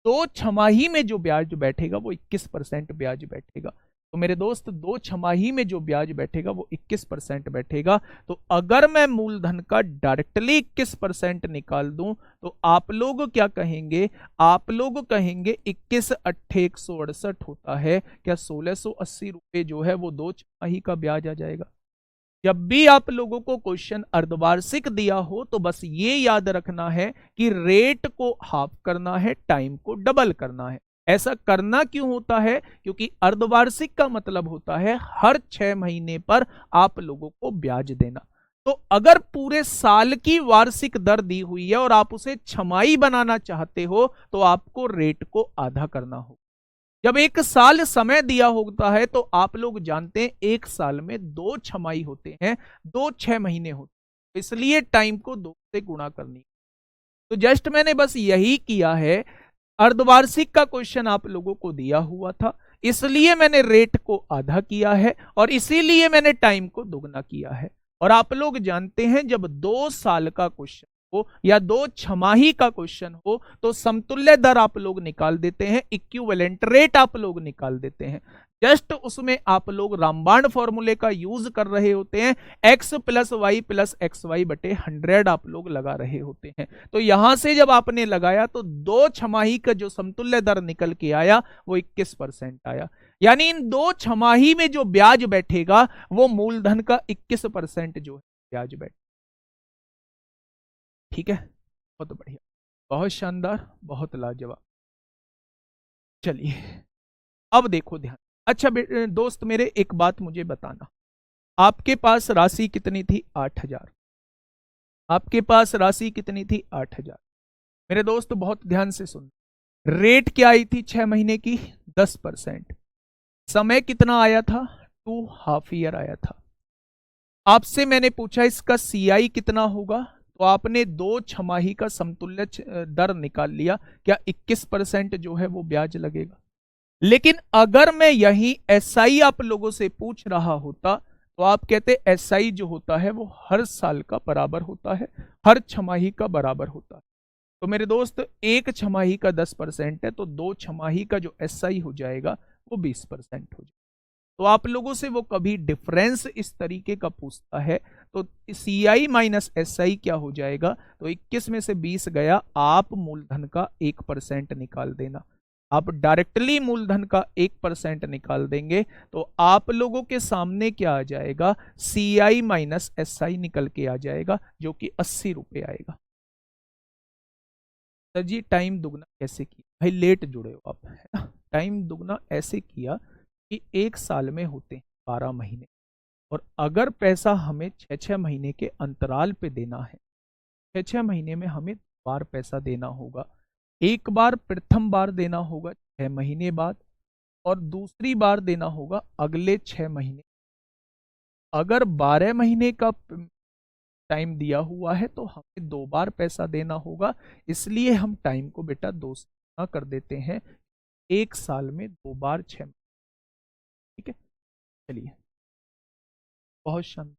दो छमाही में जो ब्याज बैठेगा वो 21% ब्याज बैठेगा। तो मेरे दोस्त, दो छमाही में जो ब्याज बैठेगा वो 21% बैठेगा। तो अगर मैं मूलधन का डायरेक्टली 21% निकाल दूं तो आप लोग क्या कहेंगे, आप लोग कहेंगे 21 अट्ठे 168 होता है। क्या 1680 रुपए जो है वो दो छमाही का ब्याज आ जाएगा? जब भी आप लोगों को क्वेश्चन अर्धवार्षिक दिया हो तो बस ये याद रखना है कि रेट को हाफ करना है, टाइम को डबल करना है। ऐसा करना क्यों होता है? क्योंकि अर्धवार्षिक का मतलब होता है हर 6 महीने पर आप लोगों को ब्याज देना। तो अगर पूरे साल की वार्षिक दर दी हुई है और आप उसे छमाही बनाना चाहते हो तो आपको रेट को आधा करना होगा। जब 1 साल समय दिया होता है तो आप लोग जानते हैं 1 साल में 2 छमाही होते हैं, 2 6 महीने होते हैं, तो इसलिए टाइम को 2 से गुणा करनी। तो जस्ट मैंने बस यही किया है। अर्धवार्षिक का क्वेश्चन आप लोगों को दिया हुआ था, इसलिए मैंने रेट को आधा किया है और इसीलिए मैंने टाइम को दोगुना किया है। और आप लोग जानते हैं जब 2 साल का क्वेश्चन हो या 2 छमाही का क्वेश्चन हो तो समतुल्य दर आप लोग निकाल देते हैं, इक्विवेलेंट रेट आप लोग निकाल देते हैं। जस्ट उसमें आप लोग रामबाण फॉर्मूले का यूज कर रहे होते हैं, x plus Y plus X Y बटे 100 आप लोग लगा रहे होते हैं। तो यहां से जब आपने लगाया तो दो छमाही का जो समतुल्य दर निकल के आया वो 21% आया। यानी इन दो छमाही में जो ब्याज बैठेगा वो मूलधन का 21% जो है ब्याज बैठ। ठीक है, बहुत बढ़िया, बहुत शानदार, बहुत लाजवाब। चलिए अब देखो ध्यान। अच्छा दोस्त मेरे, एक बात मुझे बताना, आपके पास राशि कितनी थी? 8,000। आपके पास राशि कितनी थी? 8,000। मेरे दोस्त बहुत ध्यान से सुन। रेट क्या आई थी 6 महीने की? 10%। समय कितना आया था? 2 हाफ ईयर आया था। आपसे मैंने पूछा इसका सीआई कितना होगा, तो आपने दो छमाही का समतुल्य दर निकाल लिया। क्या 21% जो है वो ब्याज लगेगा? लेकिन अगर मैं यही एसआई आप लोगों से पूछ रहा होता तो आप कहते एसआई जो होता है वो हर साल का बराबर होता है, हर छमाही का बराबर होता है। तो मेरे दोस्त, एक छमाही का 10% है तो दो छमाही का जो एसआई हो जाएगा वो 20% हो जाएगा। तो आप लोगों से वो कभी डिफरेंस इस तरीके का पूछता है तो सी आई माइनस एस आई क्या हो जाएगा, तो 21 में से 20 गया, आप मूलधन का 1% निकाल देना। आप डायरेक्टली मूलधन का 1% निकाल देंगे तो आप लोगों के सामने क्या आ जाएगा, सी आई माइनस एस आई निकल के आ जाएगा जो कि 80 रुपए आएगा। सर जी टाइम दुगना कैसे किया? भाई लेट जुड़े हो आप, है ना। टाइम दुगना ऐसे किया कि 1 साल में होते हैं 12 महीने, और अगर पैसा हमें 6 6 महीने के अंतराल पे देना है, 6 6 महीने में हमें बार पैसा देना होगा। एक बार प्रथम बार देना होगा 6 महीने बाद और दूसरी बार देना होगा अगले 6 महीने। अगर 12 महीने का टाइम दिया हुआ है तो हमें 2 बार पैसा देना होगा, इसलिए हम टाइम को बेटा 2 से गुना कर देते हैं। 1 साल में 2 बार 6। ठीक है, चलिए बहुत शानदार।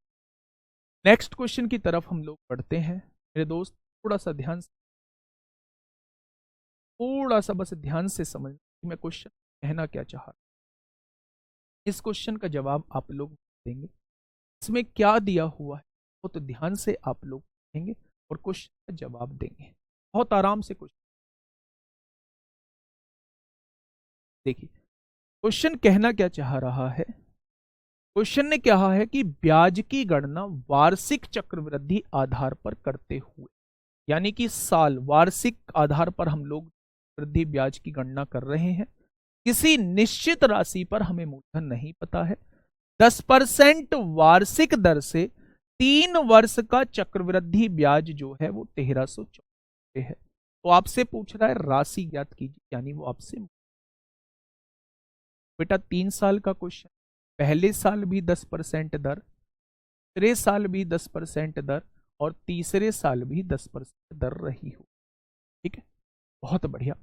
नेक्स्ट क्वेश्चन की तरफ हम लोग बढ़ते हैं। मेरे दोस्त थोड़ा सा ध्यान से थोड़ा सा बस ध्यान से समझ कि मैं क्वेश्चन कहना क्या चाह रहा हूं। इस क्वेश्चन का जवाब आप लोग देंगे, इसमें क्या दिया हुआ है वो तो ध्यान से आप लोग देंगे और क्वेश्चन का जवाब देंगे। बहुत आराम से क्वेश्चन देखिए। क्वेश्चन कहना क्या चाह रहा है, क्वेश्चन ने कहा है कि ब्याज की गणना वार्षिक चक्रवृद्धि आधार पर करते हुए, यानी कि साल वार्षिक आधार पर हम लोग वृद्धि ब्याज की गणना कर रहे हैं। किसी निश्चित राशि पर हमें मूलधन नहीं पता है। 10% वार्षिक दर से 3 वर्ष का चक्रवृद्धि ब्याज जो है वो 1314 है। तो आपसे पूछ रहा है राशि ज्ञात कीजिए, यानी वो आपसे बेटा 3 साल का क्वेश्चन, पहले साल भी 10% दर, दूसरे साल भी 10% दर और तीसरे साल भी 10% दर रही हो। ठीक है, बहुत बढ़िया।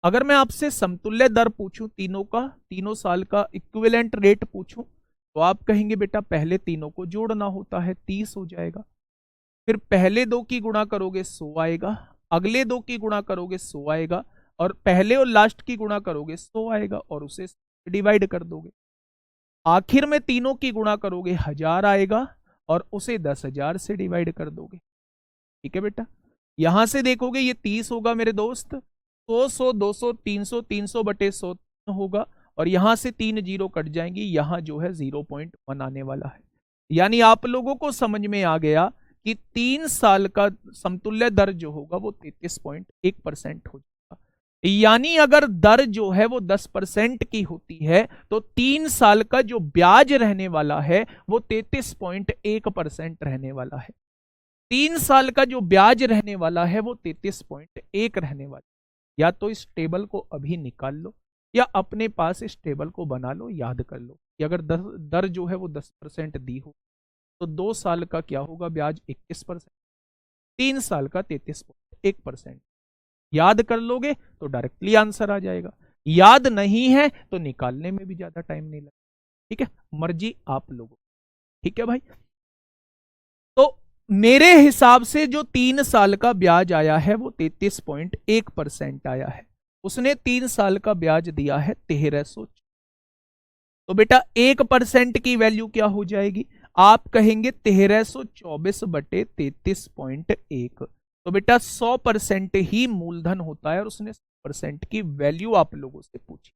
अगर मैं आपसे समतुल्य दर पूछूं तीनों का, तीनों साल का इक्विवेलेंट रेट पूछूं, तो आप कहेंगे बेटा पहले तीनों को जोड़ना होता है, 30 हो जाएगा। फिर पहले दो की गुणा करोगे 100 आएगा, अगले दो की गुणा करोगे 100 आएगा, और पहले और लास्ट की गुणा करोगे 100 आएगा और उसे डिवाइड कर दोगे। आखिर में तीनों की गुणा करोगे 1000 आएगा और उसे 10,000 से डिवाइड कर दोगे। ठीक है बेटा, यहां से देखोगे ये 30 होगा मेरे दोस्त, 100 200 300, 300 बटे 100 होगा, और यहां से 3 जीरो कट जाएंगी, यहां जो है 0.1 आने वाला है। यानी आप लोगों को समझ में आ गया कि 3 साल का समतुल्य दर जो होगा वो 33.1% हो जाएगा। यानी अगर दर जो है वो 10% की होती है तो 3 साल का जो ब्याज रहने वाला है वो 33.1% रहने वाला है। 3 साल का जो ब्याज रहने वाला है वो 33.1 रहने वाला है। या तो इस टेबल को अभी निकाल लो या अपने पास इस टेबल को बना लो, याद कर लो कि अगर दर जो है वो 10% दी हो तो 2 साल का क्या होगा ब्याज 21%, 3 साल का 33.1%। याद कर लोगे तो डायरेक्टली आंसर आ जाएगा, याद नहीं है तो निकालने में भी ज्यादा टाइम नहीं लगेगा। ठीक है, मर्जी आप लोगों। ठीक है भाई, तो मेरे हिसाब से जो 3 साल का ब्याज आया है वो 33.1% आया है। उसने 3 साल का ब्याज दिया है 1300। तो बेटा 1% की वैल्यू क्या हो जाएगी, आप कहेंगे 1324 बटे 33.1। तो बेटा 100% ही मूलधन होता है और उसने 100% की वैल्यू आप लोगों से पूछी।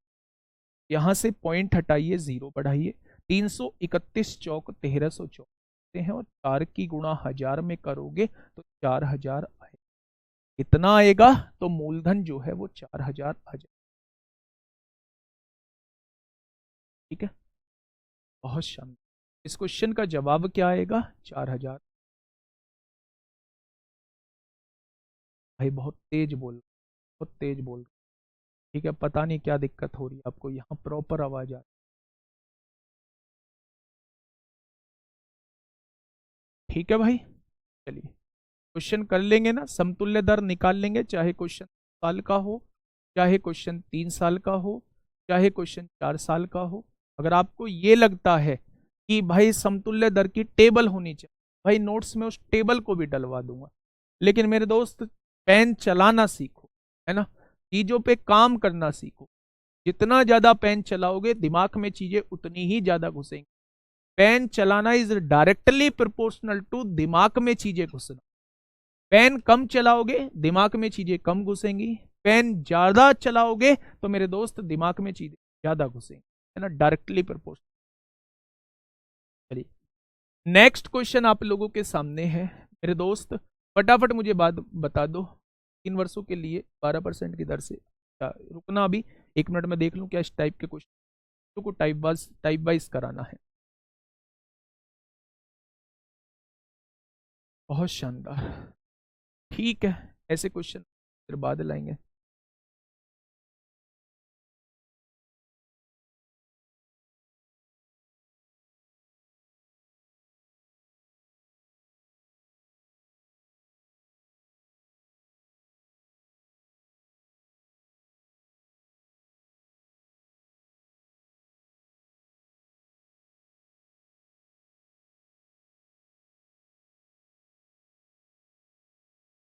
यहां से पॉइंट हटाइए, जीरो बढ़ाइए, 331 चौक 1324 हैं और 4 की गुणा 1000 में करोगे तो 4000 आएगा। कितना आएगा, तो मूलधन जो है वो 4000 आ जाएगा। ठीक है, बहुत शानदार। इस क्वेश्चन का जवाब क्या आएगा, 4000। भाई बहुत तेज बोल, बहुत तेज बोल। ठीक है, पता नहीं क्या दिक्कत हो रही है आपको, यहाँ प्रॉपर आवाज आ रही। ठीक है भाई, चलिए क्वेश्चन कर लेंगे ना, समतुल्य दर निकाल लेंगे, चाहे क्वेश्चन साल का हो, चाहे क्वेश्चन 3 साल का हो, चाहे क्वेश्चन 4 साल का हो। अगर आपको ये लगता है कि भाई समतुल्य दर की टेबल होनी चाहिए, भाई नोट्स में उस टेबल को भी डलवा दूंगा। लेकिन मेरे दोस्त पेन चलाना सीखो, है ना, चीजों पे काम करना सीखो। जितना ज्यादा पेन चलाओगे दिमाग में चीजें उतनी ही ज्यादा घुसेंगी। पेन चलाना इज डायरेक्टली प्रोपोर्शनल टू दिमाग में चीजें घुसना। पेन कम चलाओगे दिमाग में चीजें कम घुसेंगी, पेन ज्यादा चलाओगे तो मेरे दोस्त दिमाग में चीजें ज्यादा घुसेंगी, है ना, डायरेक्टली प्रोपोर्शनल। चलिए नेक्स्ट क्वेश्चन आप लोगों के सामने है मेरे दोस्त, फटाफट मुझे बात बता दो। 3 वर्षों के लिए 12% की दर से, रुकना अभी 1 मिनट में देख लूं क्या इस टाइप के क्वेश्चन को टाइप वाइज कराना है। बहुत शानदार, ठीक है, ऐसे क्वेश्चन फिर बाद लाएंगे।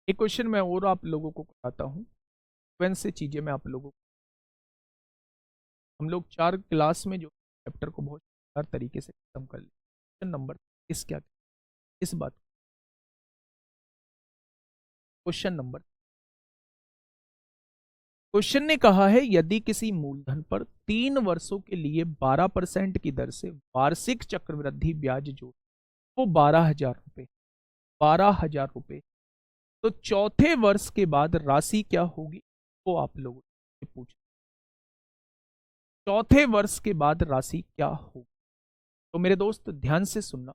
एक क्वेश्चन मैं और आप लोगों को कराता हूं। सीक्वेंस से चीजें मैं आप लोगों को, हम लोग 4 क्लास में जो चैप्टर को बहुत शानदार तरीके से खत्म कर लिया। क्वेश्चन नंबर इस क्या इस बात, क्वेश्चन नंबर, क्वेश्चन ने कहा है यदि किसी मूलधन पर 3 वर्षों के लिए 12% की दर से वार्षिक चक्रवृद्धि ब्याज जो वो 12,000 रुपए, 12,000 रुपए, तो चौथे वर्ष के बाद राशि क्या होगी, वो आप लोगों से पूछ, चौथे वर्ष के बाद राशि क्या होगी। तो मेरे दोस्त ध्यान से सुनना,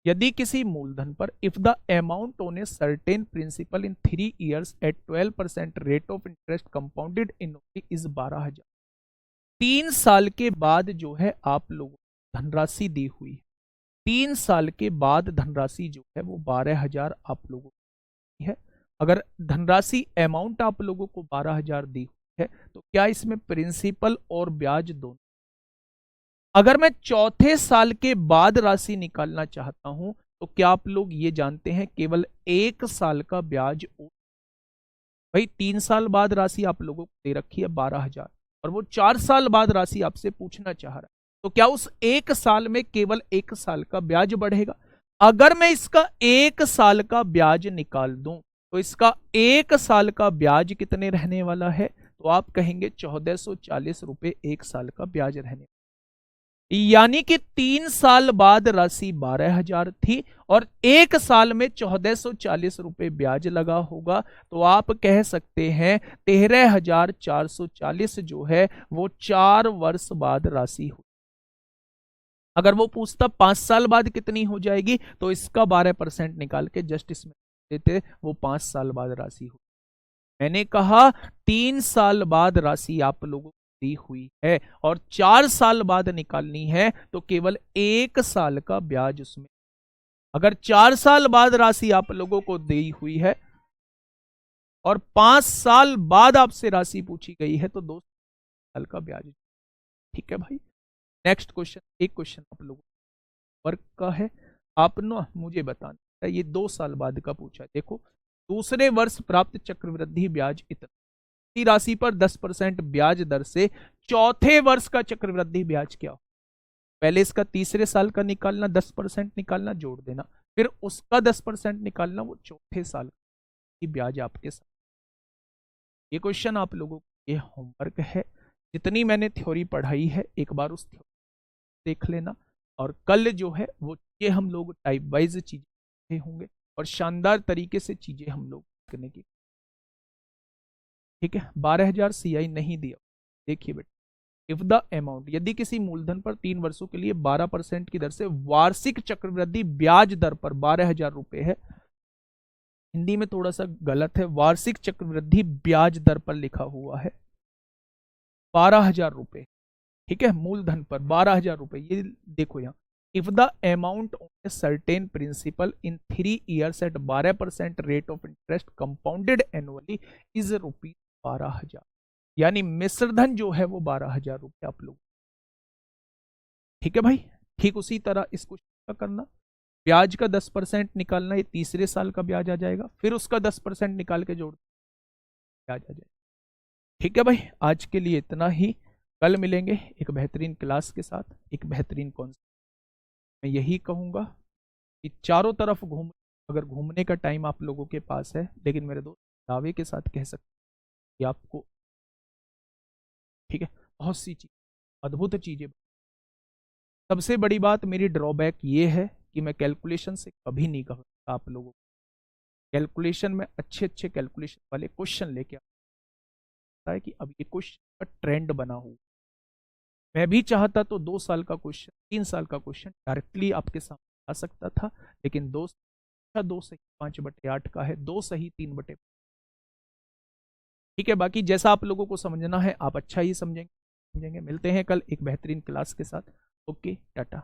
यदि किसी मूलधन पर if the amount on a certain principal in 3 years at 12% rate of interest compounded annually is 12,000, 3 साल के बाद जो है आप लोगों को धनराशि दी हुई है, 3 साल के बाद धनराशि जो है वो 12,000 आप लोगों को है। अगर धनराशि अमाउंट आप लोगों को 12,000 दी हुई है तो क्या इसमें प्रिंसिपल और ब्याज दोनों, अगर मैं चौथे साल के बाद राशि निकालना चाहता हूं तो क्या आप लोग ये जानते हैं केवल 1 साल का ब्याज, भाई 3 साल बाद राशि आप लोगों को दे रखी है 12,000 और वो 4 साल बाद राशि आपसे पूछना चाह रहा है, तो क्या उस 1 साल में केवल 1 साल का ब्याज बढ़ेगा। अगर मैं इसका 1 साल का ब्याज निकाल दूं तो इसका 1 साल का ब्याज कितने रहने वाला है, तो आप कहेंगे 1440 रुपए 1 साल का ब्याज रहने, यानी कि 3 साल बाद राशि 12,000 थी और 1 साल में 1440 रुपए ब्याज लगा होगा, तो आप कह सकते हैं 13,440 जो है वो 4 वर्ष बाद राशि हो। अगर वो पूछता 5 साल बाद कितनी हो जाएगी तो इसका 12% निकाल के जस्ट इसमें देते, वो 5 साल बाद राशि हो। मैंने कहा 3 साल बाद राशि आप लोगों दी हुई है और 4 साल बाद निकालनी है तो केवल 1 साल का ब्याज उसमें, अगर 4 साल बाद राशि आप लोगों को दी हुई है और 5 साल बाद आपसे राशि पूछी गई है तो 2 साल का ब्याज। ठीक है भाई, नेक्स्ट क्वेश्चन, एक क्वेश्चन आप लोगों वर्क का है, आप ना मुझे बताना है, ये 2 साल बाद का पूछा है। देखो, दूसरे वर्ष प्राप्त चक्रवृद्धि ब्याज इतना, राशि पर 10% ब्याज दर से चौथे वर्ष का चक्रवृद्धि ब्याज क्या हो, पहले इसका तीसरे साल का निकालना, 10% निकालना, जोड़ देना, फिर उसका 10% निकालना, वो चौथे साल की ब्याज आपके साथ। ये क्वेश्चन आप लोगों को ये होमवर्क है, जितनी मैंने थ्योरी पढ़ाई है एक बार उस थ्योरी देख लेना, और कल जो है वो ये हम लोग टाइप वाइज चीजें होंगे और शानदार तरीके से चीजें हम लोग करने की। ठीक है, 12,000 CI नहीं दिया, देखिए बेटा, इफ द अमाउंट, यदि किसी मूलधन पर 3 वर्षों के लिए 12% की दर से वार्षिक चक्रवृद्धि ब्याज दर पर 12,000 रुपए है, हिंदी में थोड़ा सा गलत है, वार्षिक चक्रवृद्धि ब्याज दर पर लिखा हुआ है 12,000 रुपए, ठीक है, मूलधन पर 12,000 रुपए, ये देखो यहाँ, if the amount of a certain principal in 3 years at 12% rate of interest compounded annually is ₹12,000, यानी मिश्रधन जो है वो 12,000 रुपए आप लोग। ठीक है भाई, ठीक उसी तरह इस क्वेश्चन का करना, ब्याज का 10% निकालना, ये तीसरे साल का ब्याज आ जाएगा, फिर उसका 10% निकाल के जोड़ ब्याज आ जाएगा। ठीक है भाई, आज के लिए इतना ही, कल मिलेंगे एक बेहतरीन क्लास के साथ, एक बेहतरीन कॉन्सेप्ट। मैं यही कहूंगा कि चारों तरफ घूम, अगर घूमने का टाइम आप लोगों के पास है, लेकिन मेरे दोस्त दावे के साथ कह सकते कि आपको, ठीक है, बहुत सी चीज, अद्भुत चीजें। सबसे बड़ी बात मेरी ड्रॉबैक ये है कि मैं कैलकुलेशन से कभी नहीं कहूँगा आप लोगों को, कैलकुलेशन में अच्छे अच्छे कैलकुलेशन वाले क्वेश्चन लेके आता है कि अब ये क्वेश्चन का ट्रेंड बना हुआ, मैं भी चाहता तो 2 साल का क्वेश्चन, 3 साल का क्वेश्चन डायरेक्टली आपके सामने आ सकता था, लेकिन 2 सही 5/8 का है, 2 सही 3/5। ठीक है, बाकी जैसा आप लोगों को समझना है आप अच्छा ही समझेंगे। मिलते हैं कल एक बेहतरीन क्लास के साथ। ओके, टाटा।